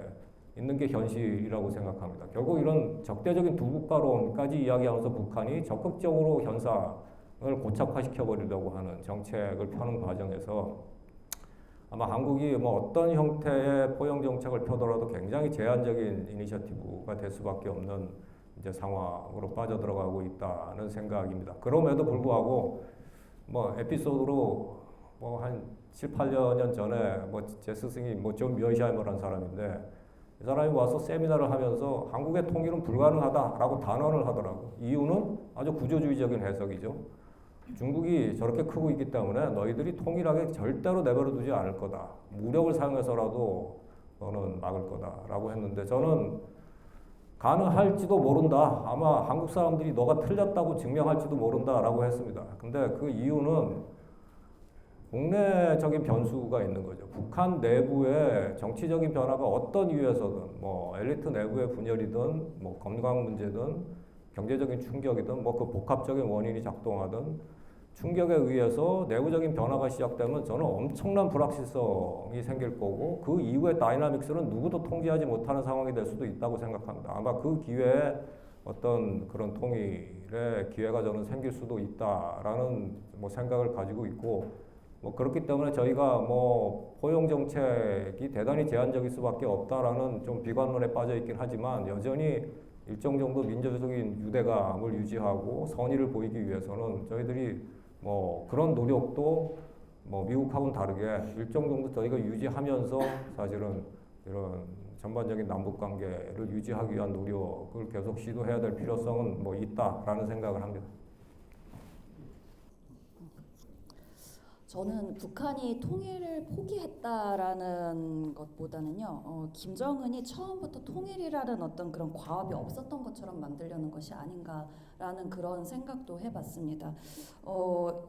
있는 게 현실이라고 생각합니다. 결국 이런 적대적인 두 국가론까지 이야기하면서 북한이 적극적으로 현상을 고착화시켜버리려고 하는 정책을 펴는 과정에서 아마 한국이 뭐 어떤 형태의 포용 정책을 펴더라도 굉장히 제한적인 이니셔티브가 될 수밖에 없는 이제 상황으로 빠져들어가고 있다는 생각입니다. 그럼에도 불구하고 뭐 에피소드로 뭐 한 7, 8년 전에 뭐 제 스승이 뭐 존 묘이샤이머라는 사람인데 이 사람이 와서 세미나를 하면서 한국의 통일은 불가능하다라고 단언을 하더라고. 이유는 아주 구조주의적인 해석이죠. 중국이 저렇게 크고 있기 때문에 너희들이 통일하게 절대로 내버려 두지 않을 거다. 무력을 사용해서라도 너는 막을 거다라고 했는데 저는 가능할지도 모른다. 아마 한국 사람들이 너가 틀렸다고 증명할지도 모른다라고 했습니다. 근데 그 이유는 국내적인 변수가 있는 거죠. 북한 내부의 정치적인 변화가 어떤 이유에서든 뭐 엘리트 내부의 분열이든 뭐 건강 문제든 경제적인 충격이든 뭐 그 복합적인 원인이 작동하든 충격에 의해서 내부적인 변화가 시작되면 저는 엄청난 불확실성이 생길 거고 그 이후의 다이나믹스는 누구도 통제하지 못하는 상황이 될 수도 있다고 생각합니다. 아마 그 기회에 어떤 그런 통일의 기회가 저는 생길 수도 있다라는 뭐 생각을 가지고 있고 뭐 그렇기 때문에 저희가 뭐 포용 정책이 대단히 제한적일 수밖에 없다라는 좀 비관론에 빠져 있긴 하지만 여전히 일정 정도 민족적인 유대감을 유지하고 선의를 보이기 위해서는 저희들이 뭐 그런 노력도 뭐 미국하고는 다르게 일정 정도 저희가 유지하면서 사실은 이런 전반적인 남북 관계를 유지하기 위한 노력을 계속 시도해야 될 필요성은 뭐 있다라는 생각을 합니다. 저는 북한이 통일을 포기했다라는 것보다는요, 김정은이 처음부터 통일이라는 어떤 그런 과업이 없었던 것처럼 만들려는 것이 아닌가라는 그런 생각도 해봤습니다.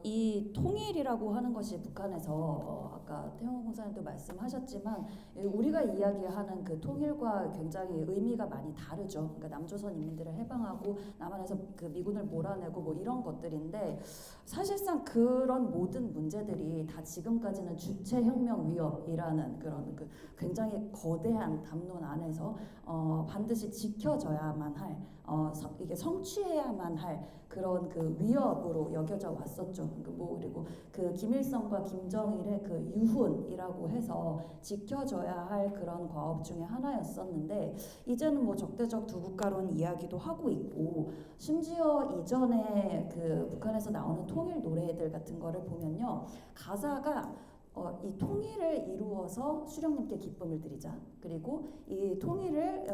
이 통일이라고 하는 것이 북한에서 아까 태용 공사님도 말씀하셨지만 우리가 이야기하는 그 통일과 굉장히 의미가 많이 다르죠. 그러니까 남조선 인민들을 해방하고 남한에서 그 미군을 몰아내고 뭐 이런 것들인데 사실상 그런 모든 문제들이 다 지금까지는 주체혁명 위협이라는 그런 그 굉장히 거대한 담론 안에서 반드시 지켜져야만 할 이게 성취해야만 할 그런 그 위협으로 여겨져 왔었죠. 그리고 그 김일성과 김정일의 그 유훈이라고 해서 지켜져야 할 그런 과업 중에 하나였었는데 이제는 뭐 적대적 두 국가론 이야기도 하고 있고 심지어 이전에 그 북한에서 나오는 통일 노래들 같은 거를 보면요 가사가 이 통일을 이루어서 수령님께 기쁨을 드리자. 그리고 이 통일을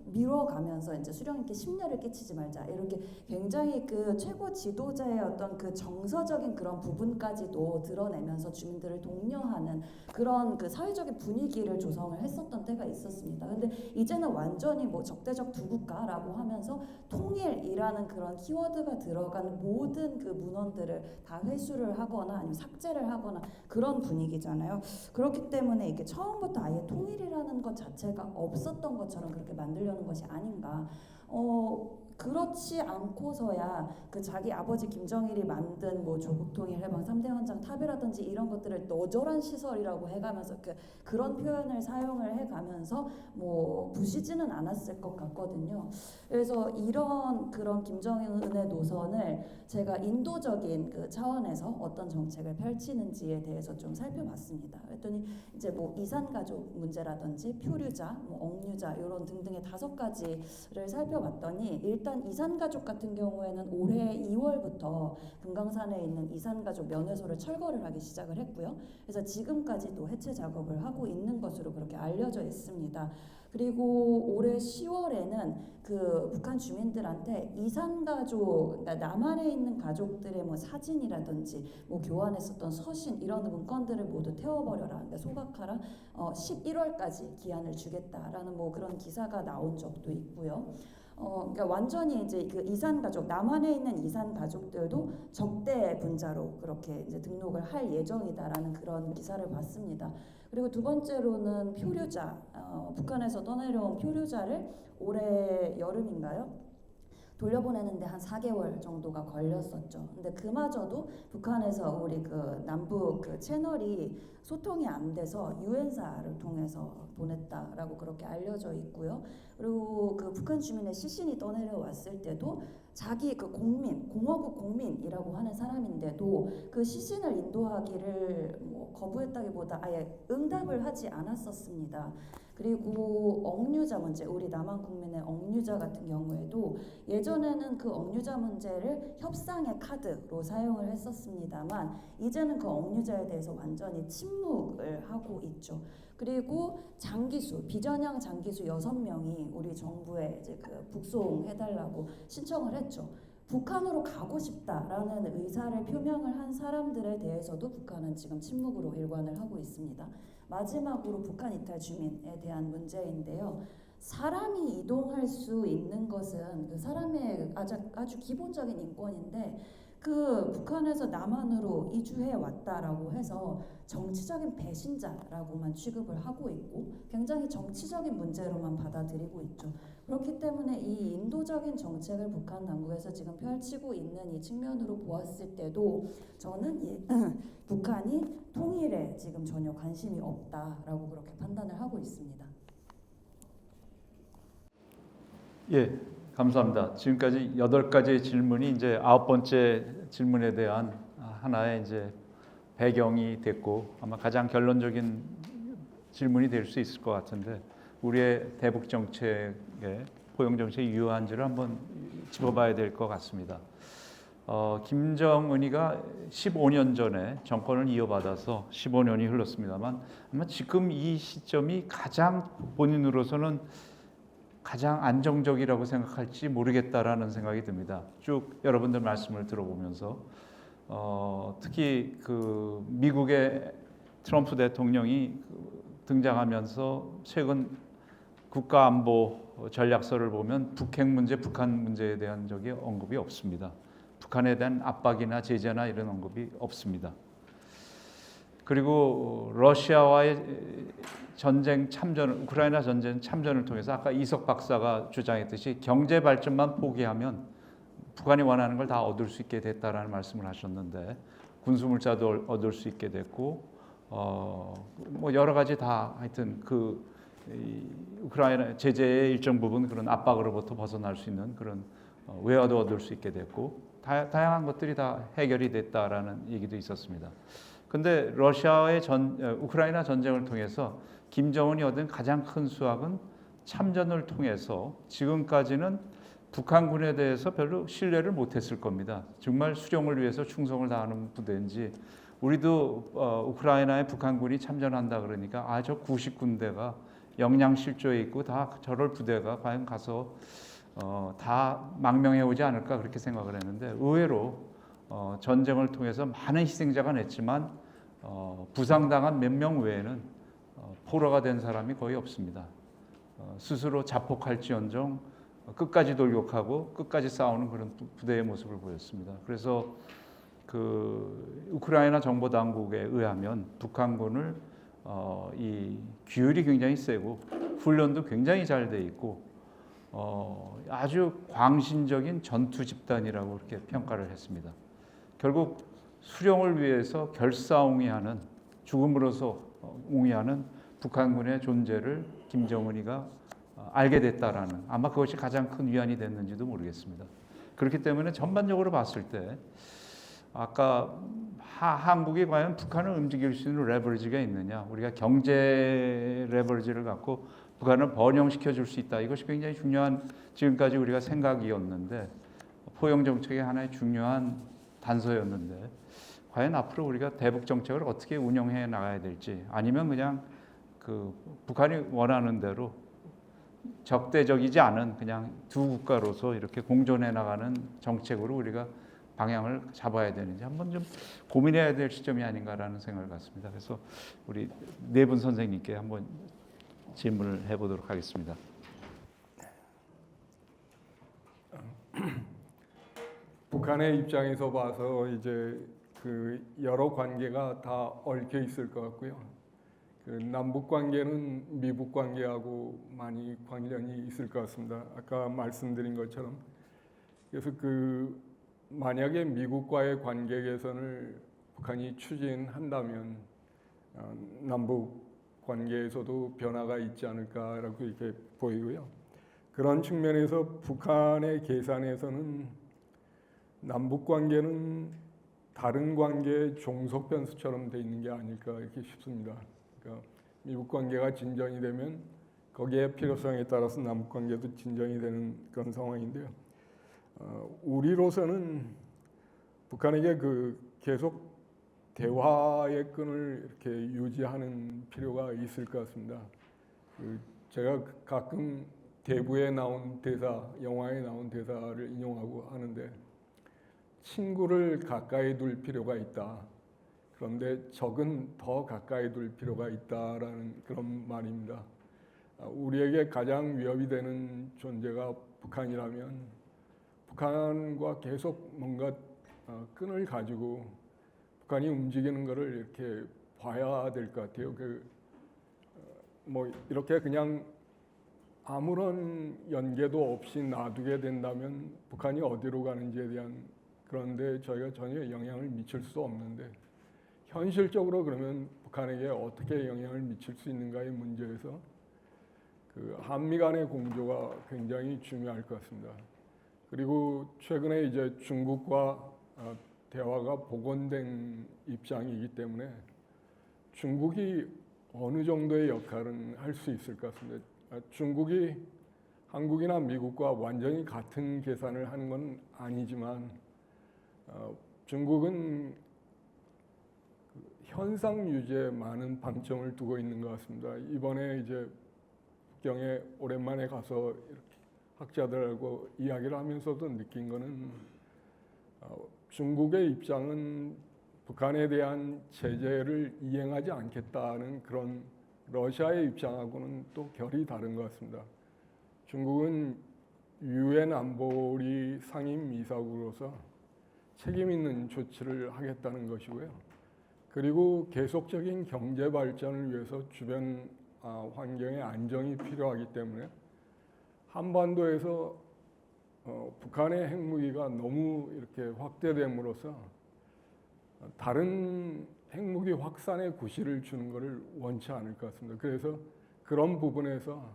미뤄가면서 이제 수령님께 심려를 끼치지 말자. 이렇게 굉장히 그 최고 지도자의 어떤 그 정서적인 그런 부분까지도 드러내면서 주민들을 독려하는 그런 그 사회적인 분위기를 조성을 했었던 때가 있었습니다. 근데 이제는 완전히 뭐 적대적 두 국가라고 하면서 통일이라는 그런 키워드가 들어간 모든 그 문헌들을 다 회수를 하거나 아니면 삭제를 하거나 그런 분위기잖아요. 그렇기 때문에 이게 처음부터 아예 통일이라는 것 자체가 없었던 것처럼 그렇게 만들려는 것이 아닌가. 그렇지 않고서야 그 자기 아버지 김정일이 만든 뭐 조국통일 해방 3대 헌장 탑이라든지 이런 것들을 너절한 시설이라고 해가면서 그런 표현을 사용을 해가면서 뭐 부시지는 않았을 것 같거든요. 그래서 이런 그런 김정은의 노선을 제가 인도적인 그 차원에서 어떤 정책을 펼치는지에 대해서 좀 살펴봤습니다. 그랬더니 이제 뭐 이산가족 문제라든지 표류자, 뭐 억류자 이런 등등의 5가지를 살펴봤더니 일단 이산가족 같은 경우에는 올해 2월부터 금강산에 있는 이산가족 면회소를 철거를 하기 시작을 했고요. 그래서 지금까지도 해체 작업을 하고 있는 것으로 그렇게 알려져 있습니다. 그리고 올해 10월에는 그 북한 주민들한테 이산가족, 그러니까 남한에 있는 가족들의 뭐 사진이라든지 뭐 교환했었던 서신 이런 문건들을 모두 태워버려라, 그러니까 소각하라, 11월까지 기한을 주겠다라는 뭐 그런 기사가 나온 적도 있고요. 그러니까 완전히 이제 그 이산 가족, 남한에 있는 이산 가족들도 적대 분자로 그렇게 이제 등록을 할 예정이다라는 그런 기사를 봤습니다. 그리고 두 번째로는 표류자, 북한에서 떠내려온 표류자를 올해 여름인가요? 돌려보내는데 한 4개월 정도가 걸렸었죠. 근데 그마저도 북한에서 우리 그 남북 그 채널이 소통이 안 돼서 유엔사를 통해서 보냈다라고 그렇게 알려져 있고요. 그리고 그 북한 주민의 시신이 떠내려왔을 때도 자기 그 국민, 공화국 국민이라고 하는 사람인데도 그 시신을 인도하기를 뭐 거부했다기보다 아예 응답을 하지 않았었습니다. 그리고 억류자 문제, 우리 남한 국민의 억류자 같은 경우에도 예전에는 그 억류자 문제를 협상의 카드로 사용을 했었습니다만 이제는 그 억류자에 대해서 완전히 침묵을 하고 있죠. 그리고 장기수, 비전형 장기수 6명이 우리 정부에 이제 그 북송해달라고 신청을 했죠. 북한으로 가고 싶다라는 의사를 표명을 한 사람들에 대해서도 북한은 지금 침묵으로 일관을 하고 있습니다. 마지막으로 북한 이탈 주민에 대한 문제인데요. 사람이 이동할 수 있는 것은 그 사람의 아주 기본적인 인권인데 그 북한에서 남한으로 이주해 왔다라고 해서 정치적인 배신자라고만 취급을 하고 있고 굉장히 정치적인 문제로만 받아들이고 있죠. 그렇기 때문에 이 인도적인 정책을 북한 당국에서 지금 펼치고 있는 이 측면으로 보았을 때도 저는 북한이 통일에 지금 전혀 관심이 없다라고 그렇게 판단을 하고 있습니다. 예, 감사합니다. 지금까지 8가지의 질문이 이제 9번째 질문에 대한 하나의 이제 배경이 됐고 아마 가장 결론적인 질문이 될 수 있을 것 같은데 우리의 대북 정책의 포용 정책이 유효한지를 한번 짚어봐야 될 것 같습니다. 김정은이가 15년 전에 정권을 이어받아서 15년이 흘렀습니다만 아마 지금 이 시점이 가장 본인으로서는 가장 안정적이라고 생각할지 모르겠다라는 생각이 듭니다. 쭉 여러분들 말씀을 들어보면서 특히 그 미국의 트럼프 대통령이 등장하면서 최근 국가안보 전략서를 보면 북핵 문제, 북한 문제에 대한 적이 언급이 없습니다. 북한에 대한 압박이나 제재나 이런 언급이 없습니다. 그리고 러시아와의 전쟁 참전, 우크라이나 전쟁 참전을 통해서 아까 이석 박사가 주장했듯이 경제 발전만 포기하면 북한이 원하는 걸 다 얻을 수 있게 됐다라는 말씀을 하셨는데 군수물자도 얻을 수 있게 됐고 뭐 여러 가지 다 하여튼 그 우크라이나 제재의 일정 부분 그런 압박으로부터 벗어날 수 있는 그런 외화도 얻을 수 있게 됐고 다양한 것들이 다 해결이 됐다라는 얘기도 있었습니다. 근데 러시아의 우크라이나 전쟁을 통해서 김정은이 얻은 가장 큰 수확은 참전을 통해서 지금까지는 북한군에 대해서 별로 신뢰를 못했을 겁니다. 정말 수령을 위해서 충성을 다하는 부대인지 우리도 우크라이나에 북한군이 참전한다 그러니까 저 90군데가 영양실조에 있고 다 저럴 부대가 과연 가서 다 망명해 오지 않을까 그렇게 생각을 했는데 의외로 전쟁을 통해서 많은 희생자가 냈지만 부상당한 몇 명 외에는 포로가 된 사람이 거의 없습니다. 스스로 자폭할지언정 끝까지 돌격하고 끝까지 싸우는 그런 부대의 모습을 보였습니다. 그래서 그 우크라이나 정보 당국에 의하면 북한군을 이 규율이 굉장히 세고 훈련도 굉장히 잘 돼 있고 아주 광신적인 전투 집단이라고 그렇게 평가를 했습니다. 결국 수령을 위해서 결사옹위하는 죽음으로서 옹위하는 북한군의 존재를 김정은이가 알게 됐다라는 아마 그것이 가장 큰 위안이 됐는지도 모르겠습니다. 그렇기 때문에 전반적으로 봤을 때 아까 한국이 과연 북한을 움직일 수 있는 레버리지가 있느냐, 우리가 경제 레버리지를 갖고 북한을 번영시켜 줄 수 있다. 이것이 굉장히 중요한 지금까지 우리가 생각이었는데 포용 정책의 하나의 중요한 단서였는데 과연 앞으로 우리가 대북 정책을 어떻게 운영해 나가야 될지 아니면 그냥 그 북한이 원하는 대로 적대적이지 않은 그냥 두 국가로서 이렇게 공존해 나가는 정책으로 우리가 방향을 잡아야 되는지 한번 좀 고민해야 될 시점이 아닌가라는 생각을 갖습니다. 그래서 우리 네 분 선생님께 한번 질문을 해보도록 하겠습니다. 북한의 입장에서 봐서 이제 그 여러 관계가 다 얽혀 있을 것 같고요. 그 남북 관계는 미북 관계하고 많이 관련이 있을 것 같습니다. 아까 말씀드린 것처럼 그래서 그 만약에 미국과의 관계 개선을 북한이 추진한다면 남북 관계에서도 변화가 있지 않을까라고 이렇게 보이고요. 그런 측면에서 북한의 계산에서는 남북 관계는 다른 관계의 종속 변수처럼 돼 있는 게 아닐까 이렇게 싶습니다. 그러니까 미국 관계가 진전이 되면 거기에 필요성에 따라서 남북 관계도 진전이 되는 그런 상황인데요. 우리로서는 북한에게 그 계속 대화의 끈을 이렇게 유지하는 필요가 있을 것 같습니다. 제가 가끔 대부에 나온 대사, 영화에 나온 대사를 인용하고 하는데 친구를 가까이 둘 필요가 있다. 그런데 적은 더 가까이 둘 필요가 있다라는 그런 말입니다. 우리에게 가장 위협이 되는 존재가 북한이라면 북한과 계속 뭔가 끈을 가지고 북한이 움직이는 것을 이렇게 봐야 될 것 같아요. 뭐 이렇게 그냥 아무런 연계도 없이 놔두게 된다면 북한이 어디로 가는지에 대한 그런데 저희가 전혀 영향을 미칠 수 없는데 현실적으로 그러면 북한에게 어떻게 영향을 미칠 수 있는가의 문제에서 그 한미 간의 공조가 굉장히 중요할 것 같습니다. 그리고 최근에 이제 중국과 대화가 복원된 입장이기 때문에 중국이 어느 정도의 역할은 할 수 있을 것 같습니다. 중국이 한국이나 미국과 완전히 같은 계산을 하는 건 아니지만 중국은 현상 유지에 많은 방점을 두고 있는 것 같습니다. 이번에 이제 북경에 오랜만에 가서 이렇게 학자들하고 이야기를 하면서도 느낀 거는 중국의 입장은 북한에 대한 제재를 이행하지 않겠다는 그런 러시아의 입장하고는 또 결이 다른 것 같습니다. 중국은 유엔 안보리 상임이사국으로서 책임 있는 조치를 하겠다는 것이고요. 그리고 계속적인 경제 발전을 위해서 주변 환경의 안정이 필요하기 때문에 한반도에서 북한의 핵무기가 너무 이렇게 확대됨으로써 다른 핵무기 확산에 구실을 주는 것을 원치 않을 것 같습니다. 그래서 그런 부분에서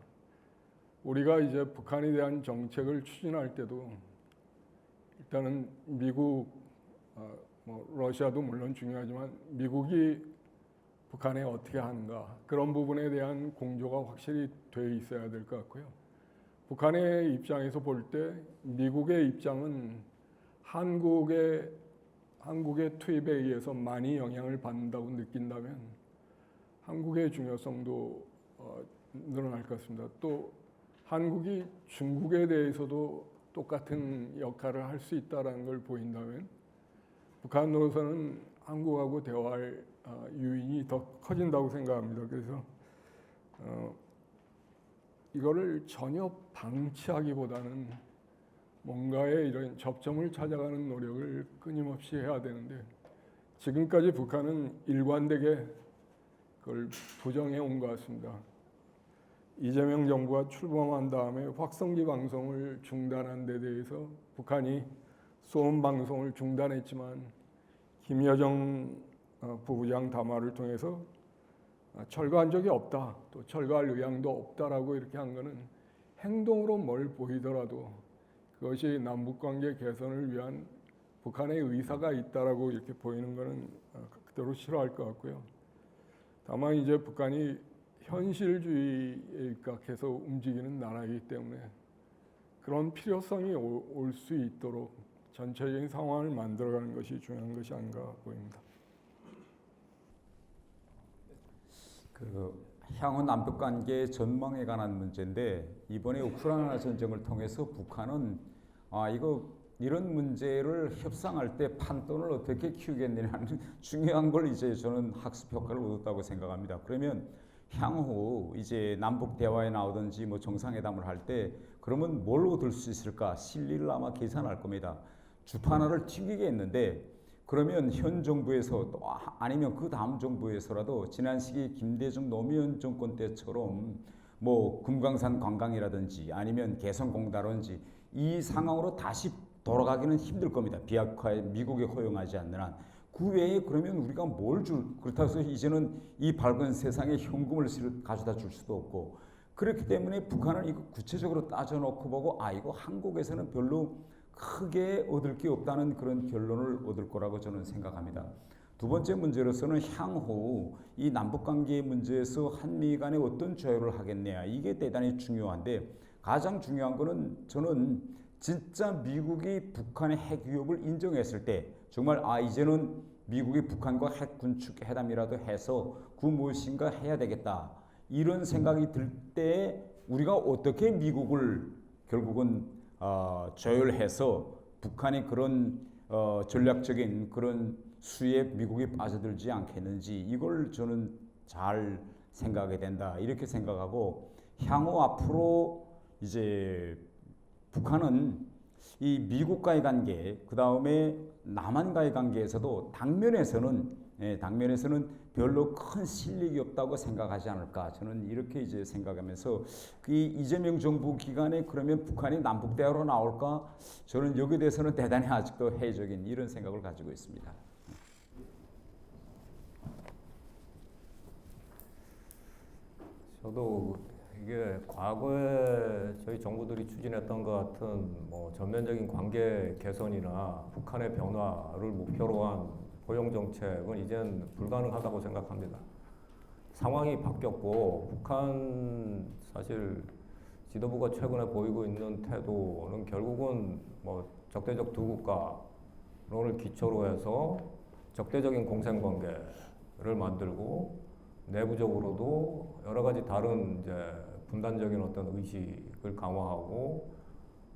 우리가 이제 북한에 대한 정책을 추진할 때도 일단은 미국, 러시아도 물론 중요하지만 미국이 북한에 어떻게 하는가 그런 부분에 대한 공조가 확실히 돼 있어야 될 것 같고요. 북한의 입장에서 볼 때 미국의 입장은 한국의 한국의 투입에 의해서 많이 영향을 받는다고 느낀다면 한국의 중요성도 늘어날 것 같습니다. 또 한국이 중국에 대해서도 똑같은 역할을 할 수 있다는 걸 보인다면 북한으로서는 한국하고 대화할 유인이 더 커진다고 생각합니다. 그래서 이거를 전혀 방치하기보다는 뭔가의 이런 접점을 찾아가는 노력을 끊임없이 해야 되는데 지금까지 북한은 일관되게 그걸 부정해 온 것 같습니다. 이재명 정부가 출범한 다음에 확성기 방송을 중단한 데 대해서 북한이 소음 방송을 중단했지만 김여정 부부장 담화를 통해서 철거한 적이 없다, 또 철거할 의향도 없다라고 이렇게 한 거는 행동으로 뭘 보이더라도 그것이 남북관계 개선을 위한 북한의 의사가 있다라고 이렇게 보이는 거는 그대로 싫어할 것 같고요. 다만 이제 북한이 현실주의에 입각해서 움직이는 나라이기 때문에 그런 필요성이 올 수 있도록 전체적인 상황을 만들어가는 것이 중요한 것이 아닌가 보입니다. 향후 남북 관계 전망에 관한 문제인데 이번에 우크라이나 전쟁을 통해서 북한은 이런 문제를 협상할 때 판돈을 어떻게 키우겠느냐는 중요한 걸 이제 저는 학습 효과를 얻었다고 생각합니다. 그러면 향후 이제 남북 대화에 나오든지 뭐 정상회담을 할 때 그러면 뭘 얻을 수 있을까? 실리를 아마 계산할 겁니다. 주파 하나를 튀기겠는데 그러면 현 정부에서 또 아니면 그 다음 정부에서라도 지난 시기 김대중 노무현 정권 때처럼 뭐 금강산 관광이라든지 아니면 개성공단이라든지 이 상황으로 다시 돌아가기는 힘들 겁니다. 비핵화에 미국이 허용하지 않는 한. 그 외에 그러면 우리가 그렇다고 해서 이제는 이 밝은 세상에 현금을 가져다 줄 수도 없고 그렇기 때문에 북한은 이거 구체적으로 따져놓고 보고 이거 한국에서는 별로 크게 얻을 게 없다는 그런 결론을 얻을 거라고 저는 생각합니다. 두 번째 문제로서는 향후 이 남북관계 문제에서 한미 간에 어떤 조율을 하겠냐 이게 대단히 중요한데 가장 중요한 거는 저는 진짜 미국이 북한의 핵 위협을 인정했을 때 정말 이제는 미국이 북한과 핵 군축 회담이라도 해서 그 무엇인가 해야 되겠다 이런 생각이 들 때 우리가 어떻게 미국을 결국은 조율해서 북한이 그런 전략적인 그런 수에 미국이 빠져들지 않겠는지 이걸 저는 잘 생각하게 된다 이렇게 생각하고 향후 앞으로 이제 북한은 이 미국과의 관계 그 다음에 남한과의 관계에서도 당면에서는 별로 큰 실력이 없다고 생각하지 않을까 저는 이렇게 이제 생각하면서 이 이재명 정부 기간에 그러면 북한이 남북 대화로 나올까 저는 여기에 대해서는 대단히 아직도 회의적인 이런 생각을 가지고 있습니다. 저도 이게 과거에 저희 정부들이 추진했던 것 같은 뭐 전면적인 관계 개선이나 북한의 변화를 목표로 한 고용 정책은 이젠 불가능하다고 생각합니다. 상황이 바뀌었고 북한 사실 지도부가 최근에 보이고 있는 태도는 결국은 뭐 적대적 두 국가론을 기초로 해서 적대적인 공생 관계를 만들고 내부적으로도 여러 가지 다른 이제 분단적인 어떤 의식을 강화하고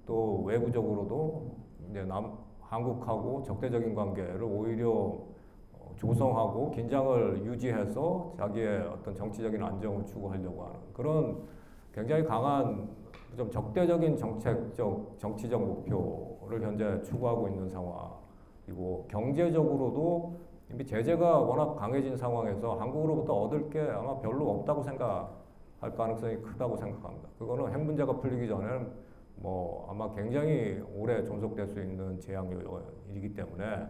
또 외부적으로도 이제 한국하고 적대적인 관계를 오히려 조성하고 긴장을 유지해서 자기의 어떤 정치적인 안정을 추구하려고 하는 그런 굉장히 강한 좀 적대적인 정치적 목표를 현재 추구하고 있는 상황이고 경제적으로도 이미 제재가 워낙 강해진 상황에서 한국으로부터 얻을 게 아마 별로 없다고 생각할 가능성이 크다고 생각합니다. 그거는 핵 문제가 풀리기 전에는 뭐 아마 굉장히 오래 존속될 수 있는 재앙 요인이기 때문에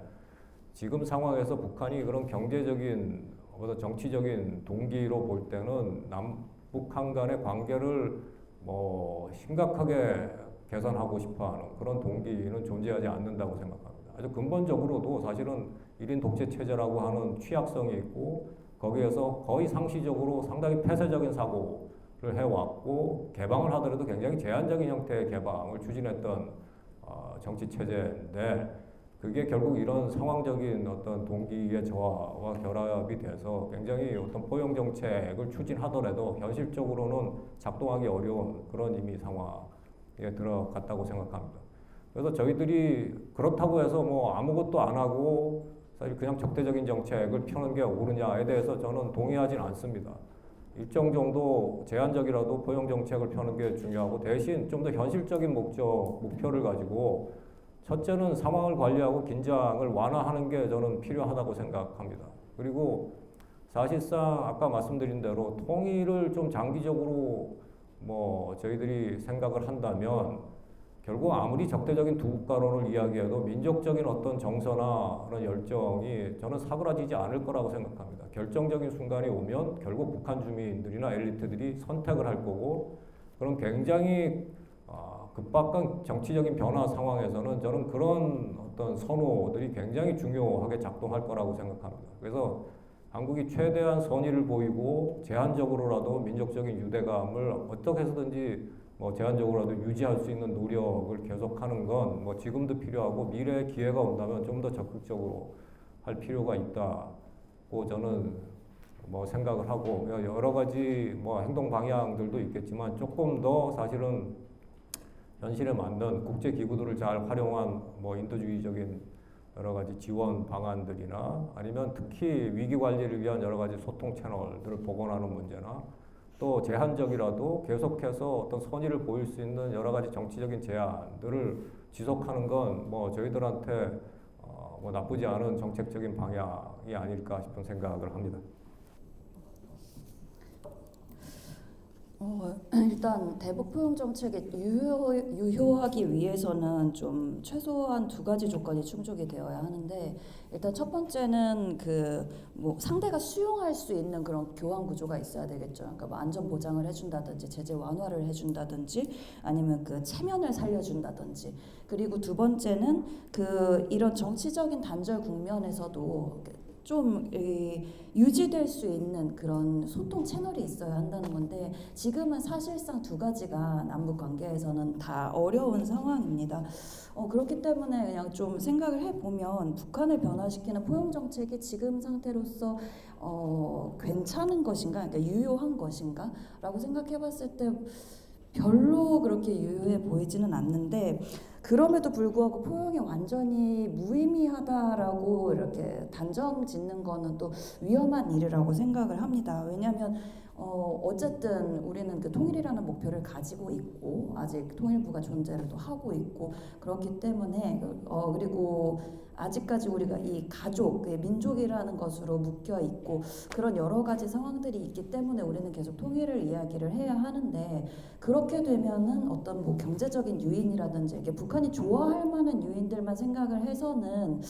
지금 상황에서 북한이 그런 경제적인 정치적인 동기로 볼 때는 남북한 간의 관계를 뭐 심각하게 개선하고 싶어하는 그런 동기는 존재하지 않는다고 생각합니다. 아주 근본적으로도 사실은 1인 독재 체제라고 하는 취약성이 있고 거기에서 거의 상시적으로 상당히 폐쇄적인 사고를 해왔고 개방을 하더라도 굉장히 제한적인 형태의 개방을 추진했던 정치 체제인데 그게 결국 이런 상황적인 어떤 동기의 저하와 결합이 돼서 굉장히 어떤 포용 정책을 추진하더라도 현실적으로는 작동하기 어려운 그런 이미 상황에 들어갔다고 생각합니다. 그래서 저희들이 그렇다고 해서 뭐 아무것도 안 하고 사실 그냥 적대적인 정책을 펴는 게 옳으냐에 대해서 저는 동의하진 않습니다. 일정 정도 제한적이라도 포용 정책을 펴는 게 중요하고 대신 좀 더 현실적인 목표를 가지고 첫째는 상황을 관리하고 긴장을 완화하는 게 저는 필요하다고 생각합니다. 그리고 사실상 아까 말씀드린 대로 통일을 좀 장기적으로 뭐 저희들이 생각을 한다면 결국 아무리 적대적인 두 국가론을 이야기해도 민족적인 어떤 정서나 그런 열정이 저는 사그라지지 않을 거라고 생각합니다. 결정적인 순간이 오면 결국 북한 주민들이나 엘리트들이 선택을 할 거고 그런 굉장히 급박한 정치적인 변화 상황에서는 저는 그런 어떤 선호들이 굉장히 중요하게 작동할 거라고 생각합니다. 그래서 한국이 최대한 선의를 보이고 제한적으로라도 민족적인 유대감을 어떻게 해서든지 뭐 제한적으로라도 유지할 수 있는 노력을 계속하는 건 뭐 지금도 필요하고 미래에 기회가 온다면 좀 더 적극적으로 할 필요가 있다고 저는 뭐 생각을 하고 여러 가지 뭐 행동 방향들도 있겠지만 조금 더 사실은 현실에 맞는 국제 기구들을 잘 활용한 뭐 인도주의적인 여러 가지 지원 방안들이나 아니면 특히 위기 관리를 위한 여러 가지 소통 채널들을 복원하는 문제나 또 제한적이라도 계속해서 어떤 선의를 보일 수 있는 여러 가지 정치적인 제안들을 지속하는 건 뭐 저희들한테 뭐 나쁘지 않은 정책적인 방향이 아닐까 싶은 생각을 합니다. 일단 대북 포용 정책이 유효하기 위해서는 좀 최소한 두 가지 조건이 충족이 되어야 하는데 일단 첫 번째는 그 뭐 상대가 수용할 수 있는 그런 교환 구조가 있어야 되겠죠. 그러니까 뭐 안전 보장을 해준다든지 제재 완화를 해준다든지 아니면 그 체면을 살려준다든지 그리고 두 번째는 그 이런 정치적인 단절 국면에서도 좀 유지될 수 있는 그런 소통 채널이 있어야 한다는 건데 지금은 사실상 두 가지가 남북 관계에서는 다 어려운 상황입니다. 그렇기 때문에 그냥 좀 생각을 해보면 북한을 변화시키는 포용 정책이 지금 상태로서 괜찮은 것인가, 그러니까 유효한 것인가 라고 생각해봤을 때 별로 그렇게 유효해 보이지는 않는데 그럼에도 불구하고 포용이 완전히 무의미하다라고 이렇게 단정 짓는 거는 또 위험한 일이라고 생각을 합니다. 왜냐하면 어쨌든 우리는 그 통일이라는 목표를 가지고 있고 아직 통일부가 존재를 또 하고 있고 그렇기 때문에 그리고 아직까지 우리가 이 가족, 민족이라는 것으로 묶여 있고 그런 여러 가지 상황들이 있기 때문에 우리는 계속 통일을 이야기를 해야 하는데 그렇게 되면은 어떤 뭐 경제적인 유인이라든지 이게 북한이 좋아할 만한 유인들만 생각을 해서는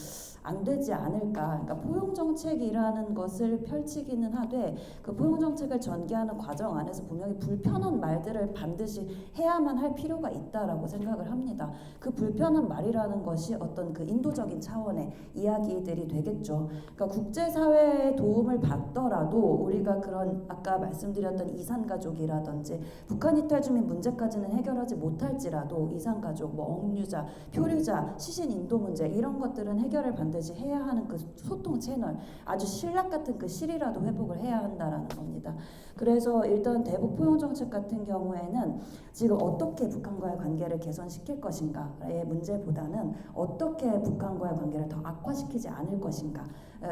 안 되지 않을까. 그러니까 포용 정책이라는 것을 펼치기는 하되 그 포용 정책을 전개하는 과정 안에서 분명히 불편한 말들을 반드시 해야만 할 필요가 있다라고 생각을 합니다. 그 불편한 말이라는 것이 어떤 그 인도적인 차원의 이야기들이 되겠죠. 그러니까 국제사회의 도움을 받더라도 우리가 그런 아까 말씀드렸던 이산가족이라든지 북한 이탈 주민 문제까지는 해결하지 못할지라도 이산가족, 뭐 억류자, 표류자, 시신 인도 문제 이런 것들은 해결을 반드시 해야 하는 그 소통 채널 아주 신락 같은 그 실이라도 회복을 해야 한다라는 겁니다. 그래서 일단 대북 포용 정책 같은 경우에는 지금 어떻게 북한과의 관계를 개선시킬 것인가의 문제보다는 어떻게 북한과의 관계를 더 악화시키지 않을 것인가,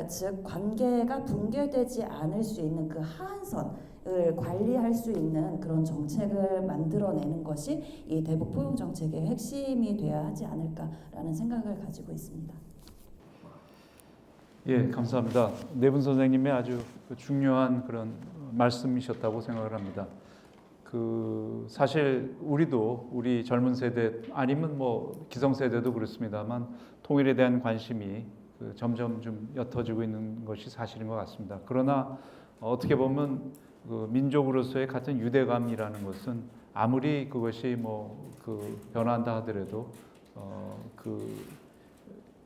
즉 관계가 붕괴되지 않을 수 있는 그 하한선을 관리할 수 있는 그런 정책을 만들어내는 것이 이 대북 포용 정책의 핵심이 돼야 하지 않을까라는 생각을 가지고 있습니다. 예, 감사합니다. 내분 선생님의 아주 중요한 그런 말씀이셨다고 생각을 합니다. 사실 우리 젊은 세대 아니면 뭐 기성 세대도 그렇습니다만 통일에 대한 관심이 점점 좀 옅어지고 있는 것이 사실인 것 같습니다. 그러나 어떻게 보면 민족으로서의 같은 유대감이라는 것은 아무리 그것이 변화한다 하더라도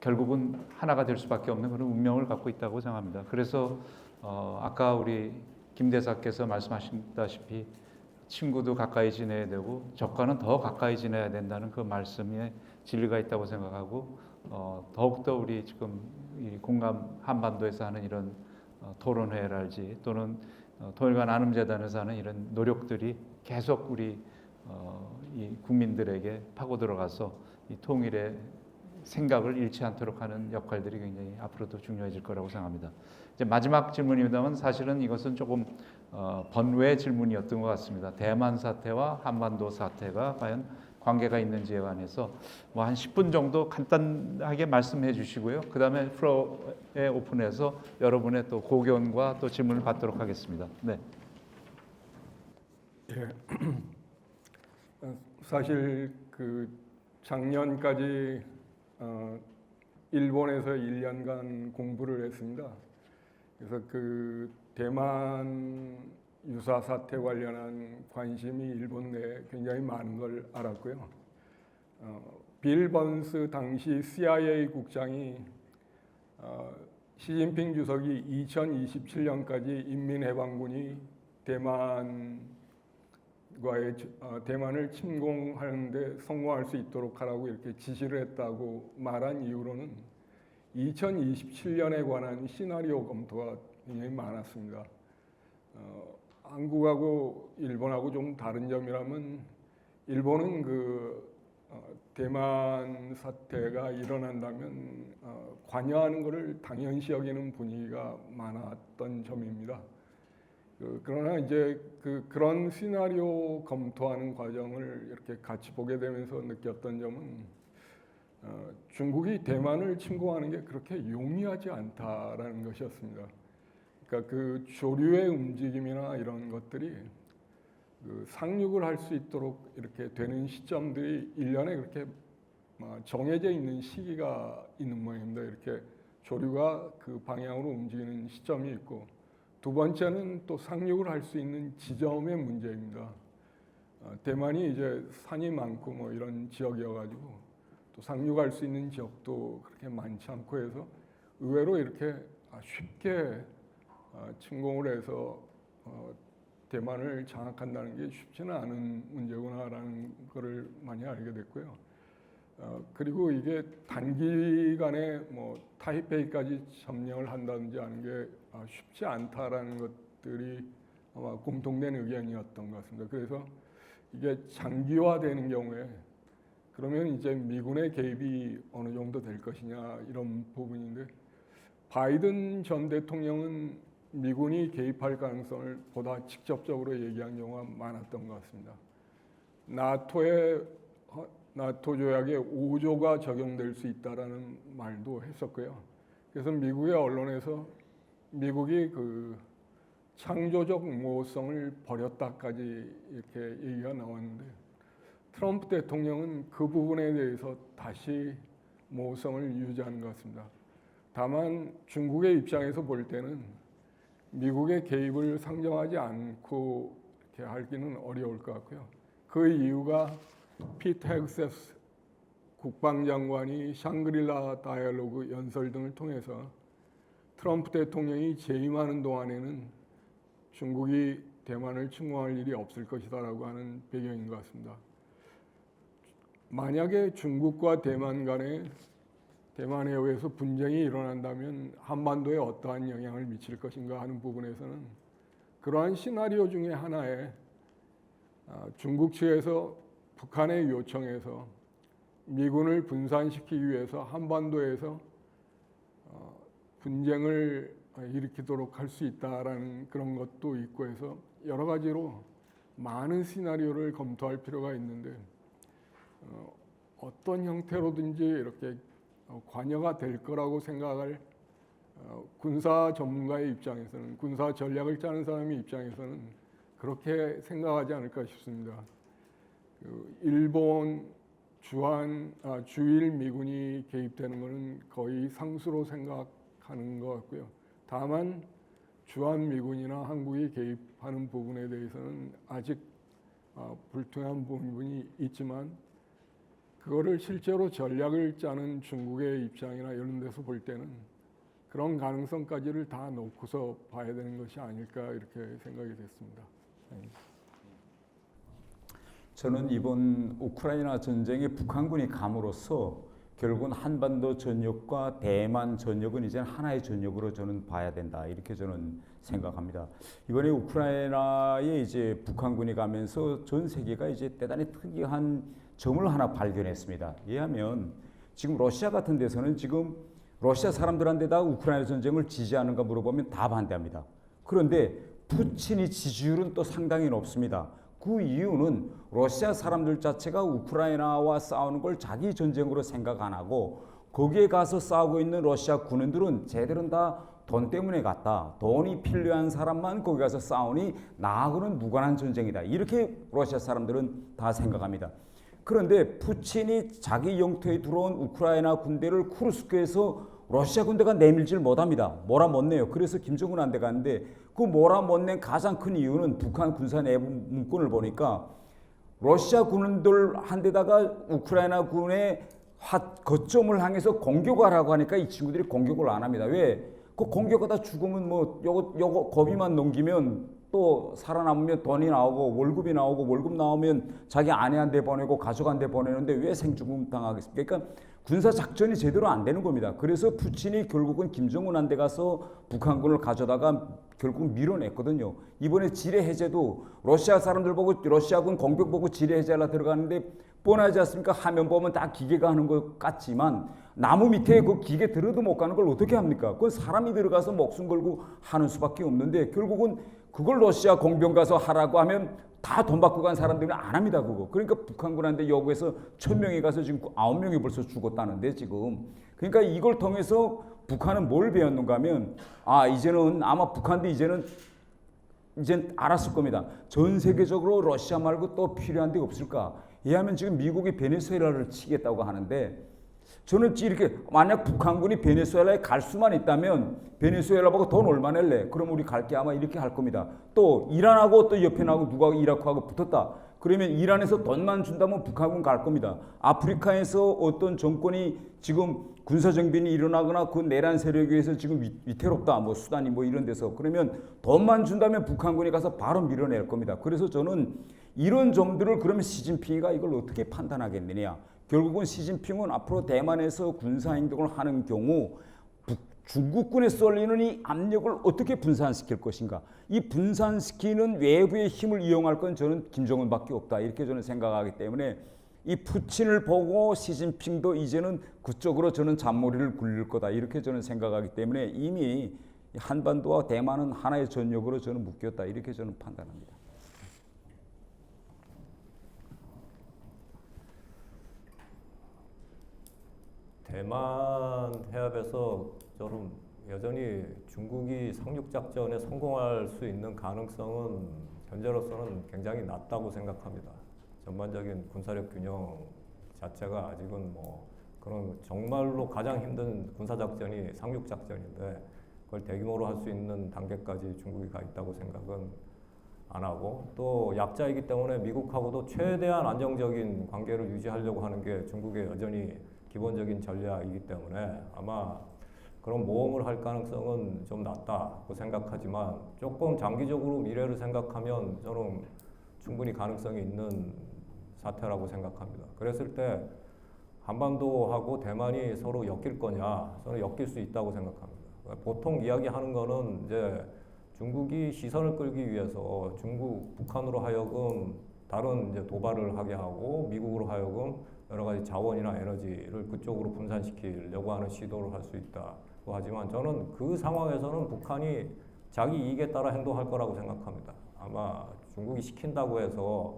결국은 하나가 될 수밖에 없는 그런 운명을 갖고 있다고 생각합니다. 그래서 아까 우리 김 대사께서 말씀하셨다시피 친구도 가까이 지내야 되고 적과는 더 가까이 지내야 된다는 그 말씀에 진리가 있다고 생각하고 더욱더 우리 지금 이 공감 한반도에서 하는 이런 토론회랄지 또는 통일과 나눔재단에서 하는 이런 노력들이 계속 우리 이 국민들에게 파고 들어가서 이 통일의 생각을 잃지 않도록 하는 역할들이 굉장히 앞으로도 중요해질 거라고 생각합니다. 이제 마지막 질문입니다만 사실은 이것은 조금 번외 질문이었던 것 같습니다. 대만 사태와 한반도 사태가 과연 관계가 있는지에 관해서 뭐 한 10분 정도 간단하게 말씀해 주시고요. 그 다음에 플로어에 오픈해서 여러분의 또 고견과 또 질문을 받도록 하겠습니다. 네. 예. 사실 그 작년까지 일본에서 1년간 공부를 했습니다. 그래서 그 대만 유사 사태 관련한 관심이 일본 내에 굉장히 많은 걸 알았고요. 빌 번스 당시 CIA 국장이 시진핑 주석이 2027년까지 인민해방군이 대만을 침공하는데 성공할 수 있도록 하라고 이렇게 지시를 했다고 말한 이후로는 2027년에 관한 시나리오 검토가 굉장히 많았습니다. 한국하고 일본하고 좀 다른 점이라면 일본은 대만 사태가 일어난다면 관여하는 것을 당연시 여기는 분위기가 많았던 점입니다. 그러나 이제 그런 시나리오 검토하는 과정을 이렇게 같이 보게 되면서 느꼈던 점은 중국이 대만을 침공하는 게 그렇게 용이하지 않다라는 것이었습니다. 그러니까 그 조류의 움직임이나 이런 것들이 상륙을 할 수 있도록 이렇게 되는 시점들이 1년에 그렇게 정해져 있는 시기가 있는 모양입니다. 이렇게 조류가 그 방향으로 움직이는 시점이 있고, 두 번째는 또 상륙을 할 수 있는 지점의 문제입니다. 대만이 이제 산이 많고 뭐 이런 지역이어가지고 또 상륙할 수 있는 지역도 그렇게 많지 않고 해서 의외로 이렇게 쉽게 침공을 해서 대만을 장악한다는 게 쉽지는 않은 문제구나라는 것을 많이 알게 됐고요. 그리고 이게 단기간에 뭐 타이페이까지 점령을 한다든지 하는 게 쉽지 않다라는 것들이 아마 공통된 의견이었던 것 같습니다. 그래서 이게 장기화되는 경우에 그러면 이제 미군의 개입이 어느 정도 될 것이냐 이런 부분인데, 바이든 전 대통령은 미군이 개입할 가능성을 보다 직접적으로 얘기한 경우가 많았던 것 같습니다. 나토 조약에 5조가 적용될 수 있다라는 말도 했었고요. 그래서 미국의 언론에서 미국이 그 창조적 모호성을 버렸다까지 이렇게 얘기가 나왔는데, 트럼프 대통령은 그 부분에 대해서 다시 모호성을 유지하는 것 같습니다. 다만 중국의 입장에서 볼 때는 미국의 개입을 상정하지 않고 이렇게 하기는 어려울 것 같고요. 그 이유가 피트 헤그세스 국방장관이 샹그릴라 다이얼로그 연설 등을 통해서 트럼프 대통령이 재임하는 동안에는 중국이 대만을 침공할 일이 없을 것이다라고 하는 배경인 것 같습니다. 만약에 중국과 대만 간에 대만에 의해서 분쟁이 일어난다면 한반도에 어떠한 영향을 미칠 것인가 하는 부분에서는 그러한 시나리오 중에 하나에 중국 측에서 북한에 요청해서 미군을 분산시키기 위해서 한반도에서 분쟁을 일으키도록 할 수 있다라는 그런 것도 있고 해서 여러 가지로 많은 시나리오를 검토할 필요가 있는데, 어떤 형태로든지 이렇게 관여가 될 거라고 생각할 군사 전문가의 입장에서는, 군사 전략을 짜는 사람의 입장에서는 그렇게 생각하지 않을까 싶습니다. 일본 주일 미군이 개입되는 것은 거의 상수로 생각하는 것 같고요. 다만 주한 미군이나 한국이 개입하는 부분에 대해서는 아직 불투명한 부분이 있지만, 그거를 실제로 전략을 짜는 중국의 입장이나 이런 데서 볼 때는 그런 가능성까지를 다 놓고서 봐야 되는 것이 아닐까 이렇게 생각이 됐습니다. 저는 이번 우크라이나 전쟁에 북한군이 감으로써 결국은 한반도 전역과 대만 전역은 이제 하나의 전역으로 저는 봐야 된다 이렇게 저는 생각합니다. 이번에 우크라이나에 이제 북한군이 가면서 전 세계가 이제 대단히 특이한 점을 하나 발견했습니다. 이하면 지금 러시아 같은 데서는 지금 러시아 사람들한테다 우크라이나 전쟁을 지지하는가 물어보면 다 반대합니다. 그런데 푸틴이 지지율은 또 상당히 높습니다. 그 이유는 러시아 사람들 자체가 우크라이나와 싸우는 걸 자기 전쟁으로 생각 안 하고 거기에 가서 싸우고 있는 러시아 군인들은 쟤들은 다 돈 때문에 갔다. 돈이 필요한 사람만 거기 가서 싸우니 나하고는 무관한 전쟁이다. 이렇게 러시아 사람들은 다 생각합니다. 그런데 푸틴이 자기 영토에 들어온 우크라이나 군대를 쿠르스크에서 러시아 군대가 내밀질 못합니다. 몰아못내요. 그래서 김정은한테 갔는데 그 몰아못낸 가장 큰 이유는 북한 군사 내부 문건을 보니까 러시아 군인들 한데다가 우크라이나 군의 거점을 향해서 공격하라고 하니까 이 친구들이 공격을 안 합니다. 왜? 그 공격하다 죽으면 뭐 요거 거비만 넘기면 또 살아남으면 돈이 나오고 월급이 나오고 월급 나오면 자기 아내한테 보내고 가족한테 보내는데 왜 생죽음 당하겠습니까? 그러니까 군사 작전이 제대로 안 되는 겁니다. 그래서 푸틴이 결국은 김정은한테 가서 북한군을 가져다가 결국 밀어냈거든요. 이번에 지뢰 해제도 러시아 사람들 보고 러시아군 공격 보고 지뢰 해제하려 들어가는데 뻔하지 않습니까? 화면 보면 다 기계가 하는 것 같지만 나무 밑에 그 기계 들어도 못 가는 걸 어떻게 합니까? 그건 사람이 들어가서 목숨 걸고 하는 수밖에 없는데 결국은 그걸 러시아 공병 가서 하라고 하면 다 돈 받고 간 사람들은 안 합니다, 그거. 그러니까 북한군한테 요구해서 1000명이 가서 지금 9명이 벌써 죽었다는데 지금. 그러니까 이걸 통해서 북한은 뭘 배웠는가 하면 이제는 아마 북한도 이제는 알았을 겁니다. 전 세계적으로 러시아 말고 또 필요한 데 없을까? 이하면 지금 미국이 베네수엘라를 치겠다고 하는데 저는 이렇게 만약 북한군이 베네수엘라에 갈 수만 있다면 베네수엘라 보고 돈 얼마 낼래? 그럼 우리 갈게 아마 이렇게 할 겁니다. 또 이란하고 또 옆에 나고 누가 이라크하고 붙었다. 그러면 이란에서 돈만 준다면 북한군 갈 겁니다. 아프리카에서 어떤 정권이 지금 군사정변이 일어나거나 그 내란 세력에 의해서 지금 위태롭다. 뭐 수단이 뭐 이런 데서 그러면 돈만 준다면 북한군이 가서 바로 밀어낼 겁니다. 그래서 저는 이런 점들을 그러면 시진핑이가 이걸 어떻게 판단하겠느냐. 결국은 시진핑은 앞으로 대만에서 군사행동을 하는 경우 중국군에 쏠리는 이 압력을 어떻게 분산시킬 것인가. 이 분산시키는 외부의 힘을 이용할 건 저는 김정은밖에 없다. 이렇게 저는 생각하기 때문에 이 푸틴을 보고 시진핑도 이제는 그쪽으로 저는 잔머리를 굴릴 거다. 이렇게 저는 생각하기 때문에 이미 한반도와 대만은 하나의 전역으로 저는 묶였다. 이렇게 저는 판단합니다. 대만 해협에서 저는 여전히 중국이 상륙작전에 성공할 수 있는 가능성은 현재로서는 굉장히 낮다고 생각합니다. 전반적인 군사력 균형 자체가 아직은 뭐 그런 정말로 가장 힘든 군사작전이 상륙작전인데 그걸 대규모로 할 수 있는 단계까지 중국이 가 있다고 생각은 안 하고 또 약자이기 때문에 미국하고도 최대한 안정적인 관계를 유지하려고 하는 게 중국의 여전히 기본적인 전략이기 때문에 아마 그런 모험을 할 가능성은 좀 낮다고 생각하지만 조금 장기적으로 미래를 생각하면 저는 충분히 가능성이 있는 사태라고 생각합니다. 그랬을 때 한반도하고 대만이 서로 엮일 거냐? 저는 엮일 수 있다고 생각합니다. 보통 이야기하는 거는 이제 중국이 시선을 끌기 위해서 북한으로 하여금 다른 이제 도발을 하게 하고 미국으로 하여금 여러 가지 자원이나 에너지를 그쪽으로 분산시키려고 하는 시도를 할 수 있다고 하지만 저는 그 상황에서는 북한이 자기 이익에 따라 행동할 거라고 생각합니다. 아마 중국이 시킨다고 해서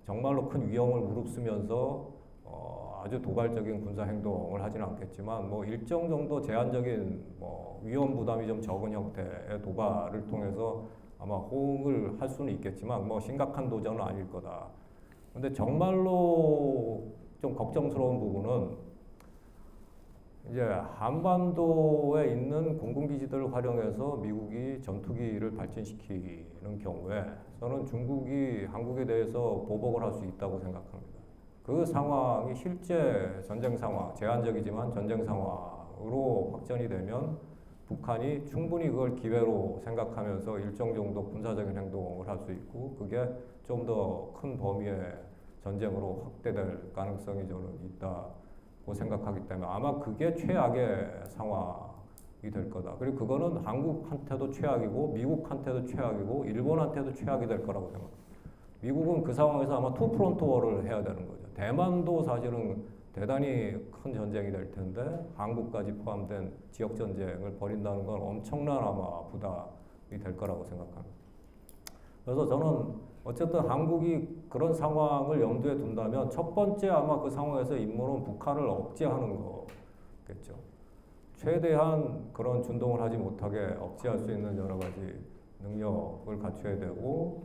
정말로 큰 위험을 무릅쓰면서 아주 도발적인 군사 행동을 하지는 않겠지만 뭐 일정 정도 제한적인 뭐 위험 부담이 좀 적은 형태의 도발을 통해서 아마 호응을 할 수는 있겠지만 뭐 심각한 도전은 아닐 거다. 근데 정말로 좀 걱정스러운 부분은 이제 한반도에 있는 공군기지들을 활용해서 미국이 전투기를 발전시키는 경우에 저는 중국이 한국에 대해서 보복을 할 수 있다고 생각합니다. 그 상황이 실제 전쟁 상황, 제한적이지만 전쟁 상황으로 확전이 되면 북한이 충분히 그걸 기회로 생각하면서 일정 정도 군사적인 행동을 할 수 있고 그게 좀 더 큰 범위의 전쟁으로 확대될 가능성이 저는 있다고 생각하기 때문에 아마 그게 최악의 상황이 될 거다. 그리고 그거는 한국한테도 최악이고 미국한테도 최악이고 일본한테도 최악이 될 거라고 생각합니다. 미국은 그 상황에서 아마 투 프론트 워를 해야 되는 거죠. 대만도 사실은 대단히 큰 전쟁이 될 텐데 한국까지 포함된 지역 전쟁을 벌인다는 건 엄청난 아마 부담이 될 거라고 생각합니다. 그래서 저는 어쨌든 한국이 그런 상황을 염두에 둔다면 첫 번째 아마 그 상황에서 임무는 북한을 억제하는 거겠죠. 최대한 그런 준동을 하지 못하게 억제할 수 있는 여러 가지 능력을 갖춰야 되고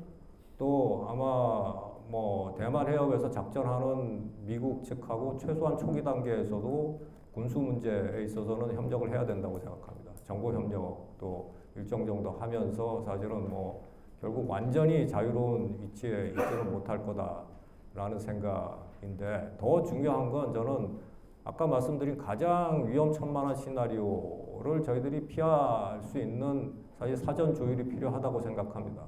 또 아마 뭐 대만 해협에서 작전하는 미국 측하고 최소한 초기 단계에서도 군수 문제에 있어서는 협력을 해야 된다고 생각합니다. 정보 협력도 일정 정도 하면서 사실은 뭐 결국 완전히 자유로운 위치에 있지는 못할 거다라는 생각인데 더 중요한 건 저는 아까 말씀드린 가장 위험천만한 시나리오를 저희들이 피할 수 있는 사실 사전 조율이 필요하다고 생각합니다.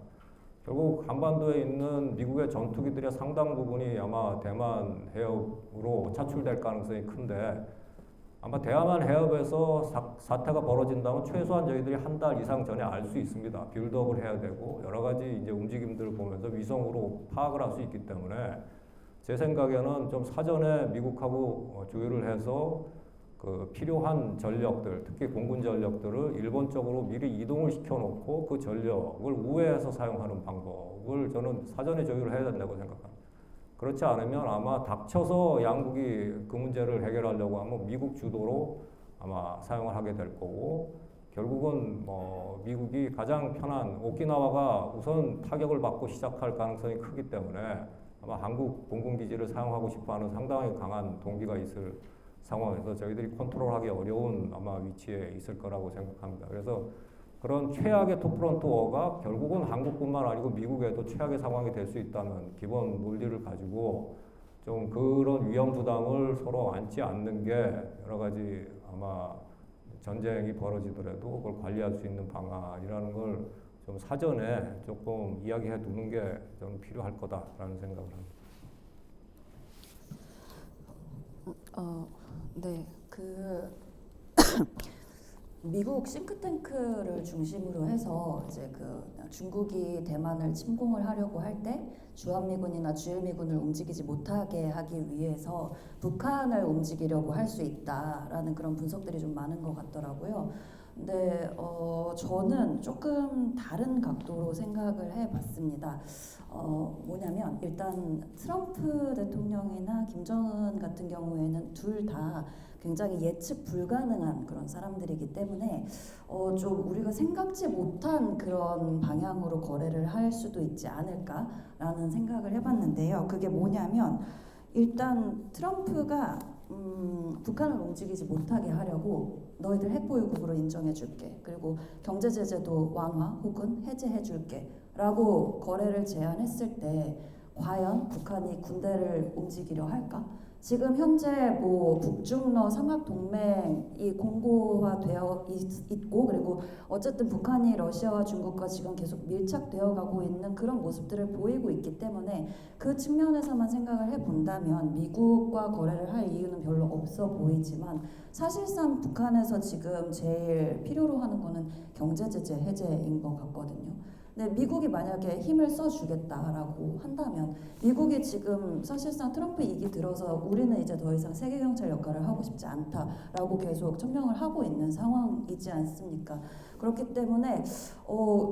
결국 한반도에 있는 미국의 전투기들의 상당 부분이 아마 대만 해협으로 차출될 가능성이 큰데 아마 대만 해협에서 사태가 벌어진다면 최소한 저희들이 한 달 이상 전에 알 수 있습니다. 빌드업을 해야 되고 여러 가지 이제 움직임들을 보면서 위성으로 파악을 할 수 있기 때문에 제 생각에는 좀 사전에 미국하고 조율을 해서 그 필요한 전력들, 특히 공군 전력들을 일본 쪽으로 미리 이동을 시켜놓고 그 전력을 우회해서 사용하는 방법을 저는 사전에 조율을 해야 된다고 생각합니다. 그렇지 않으면 아마 닥쳐서 양국이 그 문제를 해결하려고 하면 미국 주도로 아마 사용을 하게 될 거고 결국은 뭐 미국이 가장 편한 오키나와가 우선 타격을 받고 시작할 가능성이 크기 때문에 아마 한국 공군기지를 사용하고 싶어하는 상당히 강한 동기가 있을 상황에서 저희들이 컨트롤하기 어려운 아마 위치에 있을 거라고 생각합니다. 그래서 그런 최악의 투프론트 워가 결국은 한국뿐만 아니고 미국에도 최악의 상황이 될 수 있다는 기본 논리를 가지고 좀 그런 위험 부담을 서로 안지 않는 게 여러 가지 아마 전쟁이 벌어지더라도 그걸 관리할 수 있는 방안이라는 걸 좀 사전에 조금 이야기해 두는 게 저는 필요할 거다라는 생각을 합니다. 네, 미국 싱크탱크를 중심으로 해서 이제 그 중국이 대만을 침공을 하려고 할 때 주한미군이나 주일미군을 움직이지 못하게 하기 위해서 북한을 움직이려고 할 수 있다라는 그런 분석들이 좀 많은 것 같더라고요. 근데 저는 조금 다른 각도로 생각을 해봤습니다. 뭐냐면 일단 트럼프 대통령이나 김정은 같은 경우에는 둘 다 굉장히 예측 불가능한 그런 사람들이기 때문에 좀 우리가 생각지 못한 그런 방향으로 거래를 할 수도 있지 않을까라는 생각을 해봤는데요. 그게 뭐냐면 일단 트럼프가 북한을 움직이지 못하게 하려고 너희들 핵보유국으로 인정해줄게. 그리고 경제 제재도 완화 혹은 해제해줄게. 라고 거래를 제안했을 때 과연 북한이 군대를 움직이려 할까? 지금 현재 뭐 북중러 삼각동맹이 공고화되어 있고 그리고 어쨌든 북한이 러시아와 중국과 지금 계속 밀착되어 가고 있는 그런 모습들을 보이고 있기 때문에 그 측면에서만 생각을 해본다면 미국과 거래를 할 이유는 별로 없어 보이지만 사실상 북한에서 지금 제일 필요로 하는 거는 경제 제재 해제인 것 같거든요. 근데 미국이 만약에 힘을 써주겠다라고 한다면 미국이 지금 사실상 트럼프 이기 들어서 우리는 이제 더 이상 세계 경찰 역할을 하고 싶지 않다라고 계속 천명을 하고 있는 상황이지 않습니까? 그렇기 때문에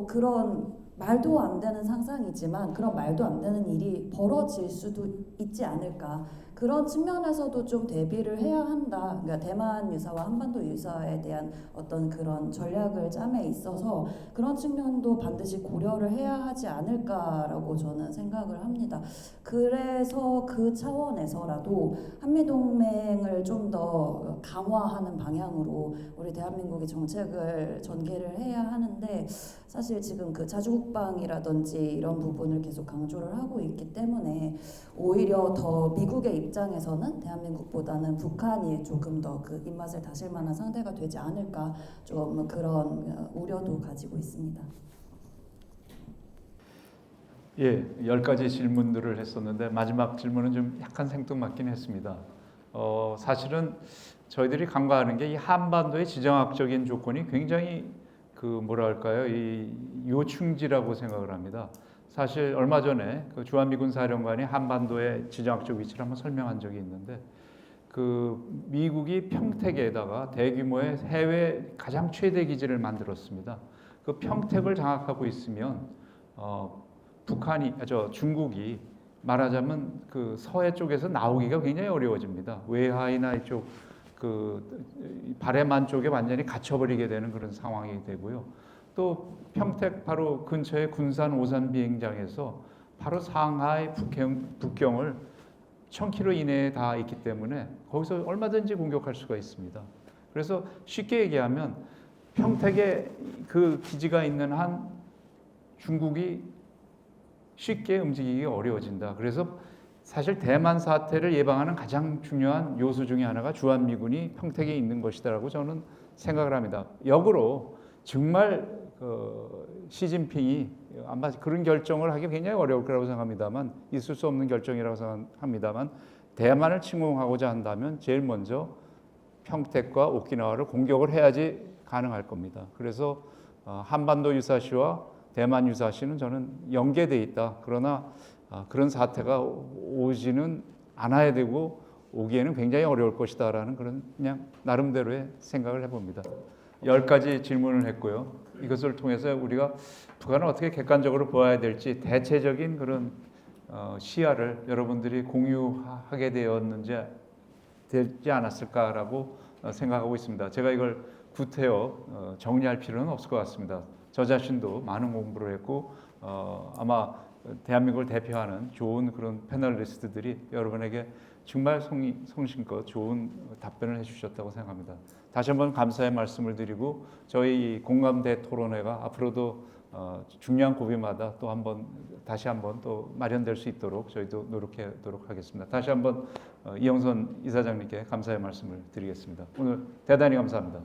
그런 말도 안 되는 상상이지만 그런 말도 안 되는 일이 벌어질 수도 있지 않을까. 그런 측면에서도 좀 대비를 해야 한다. 그러니까 대만 유사와 한반도 유사에 대한 어떤 그런 전략을 짬에 있어서 그런 측면도 반드시 고려를 해야 하지 않을까라고 저는 생각을 합니다. 그래서 그 차원에서라도 한미동맹을 좀 더 강화하는 방향으로 우리 대한민국이 정책을 전개를 해야 하는데 사실 지금 그 자주국방이라든지 이런 부분을 계속 강조를 하고 있기 때문에 오히려 더 미국의 입장에서는 대한민국보다는 북한이 조금 더 그 입맛을 다실 만한 상대가 되지 않을까 좀 그런 우려도 가지고 있습니다. 예, 10가지 질문들을 했었는데 마지막 질문은 좀 약간 생뚱맞긴 했습니다. 사실은 저희들이 간과하는 게 이 한반도의 지정학적인 조건이 굉장히 그 뭐랄까요, 이 요충지라고 생각을 합니다. 사실 얼마 전에 그 주한미군 사령관이 한반도의 지정학적 위치를 한번 설명한 적이 있는데, 그 미국이 평택에다가 대규모의 해외 가장 최대 기지를 만들었습니다. 그 평택을 장악하고 있으면 중국이 말하자면 그 서해 쪽에서 나오기가 굉장히 어려워집니다. 외하이나 이쪽 그 발해만 쪽에 완전히 갇혀버리게 되는 그런 상황이 되고요. 또 평택 바로 근처의 군산 오산 비행장에서 바로 상하이 북경을 1000km 이내에 다 있기 때문에 거기서 얼마든지 공격할 수가 있습니다. 그래서 쉽게 얘기하면 평택에 그 기지가 있는 한 중국이 쉽게 움직이기 어려워진다. 그래서 사실 대만 사태를 예방하는 가장 중요한 요소 중에 하나가 주한미군이 평택에 있는 것이다라고 저는 생각을 합니다. 역으로 정말 시진핑이 아마 그런 결정을 하기 굉장히 어려울 거라고 생각합니다만, 있을 수 없는 결정이라고 생각합니다만, 대만을 침공하고자 한다면 제일 먼저 평택과 오키나와를 공격을 해야지 가능할 겁니다. 그래서 한반도 유사시와 대만 유사시는 저는 연계돼 있다. 그러나 그런 사태가 오지는 않아야 되고 오기에는 굉장히 어려울 것이다라는 그런 그냥 나름대로의 생각을 해봅니다. 10가지 질문을 했고요. 이것을 통해서 우리가 북한을 어떻게 객관적으로 보아야 될지 대체적인 그런 시야를 여러분들이 공유하게 되지 않았을까라고 생각하고 있습니다. 제가 이걸 구태여 정리할 필요는 없을 것 같습니다. 저 자신도 많은 공부를 했고 아마 대한민국을 대표하는 좋은 그런 패널리스트들이 여러분에게 정말 성심껏 좋은 답변을 해주셨다고 생각합니다. 다시 한번 감사의 말씀을 드리고 저희 공감대 토론회가 앞으로도 중요한 고비마다 다시 한번 또 마련될 수 있도록 저희도 노력하도록 하겠습니다. 다시 한번 이영선 이사장님께 감사의 말씀을 드리겠습니다. 오늘 대단히 감사합니다.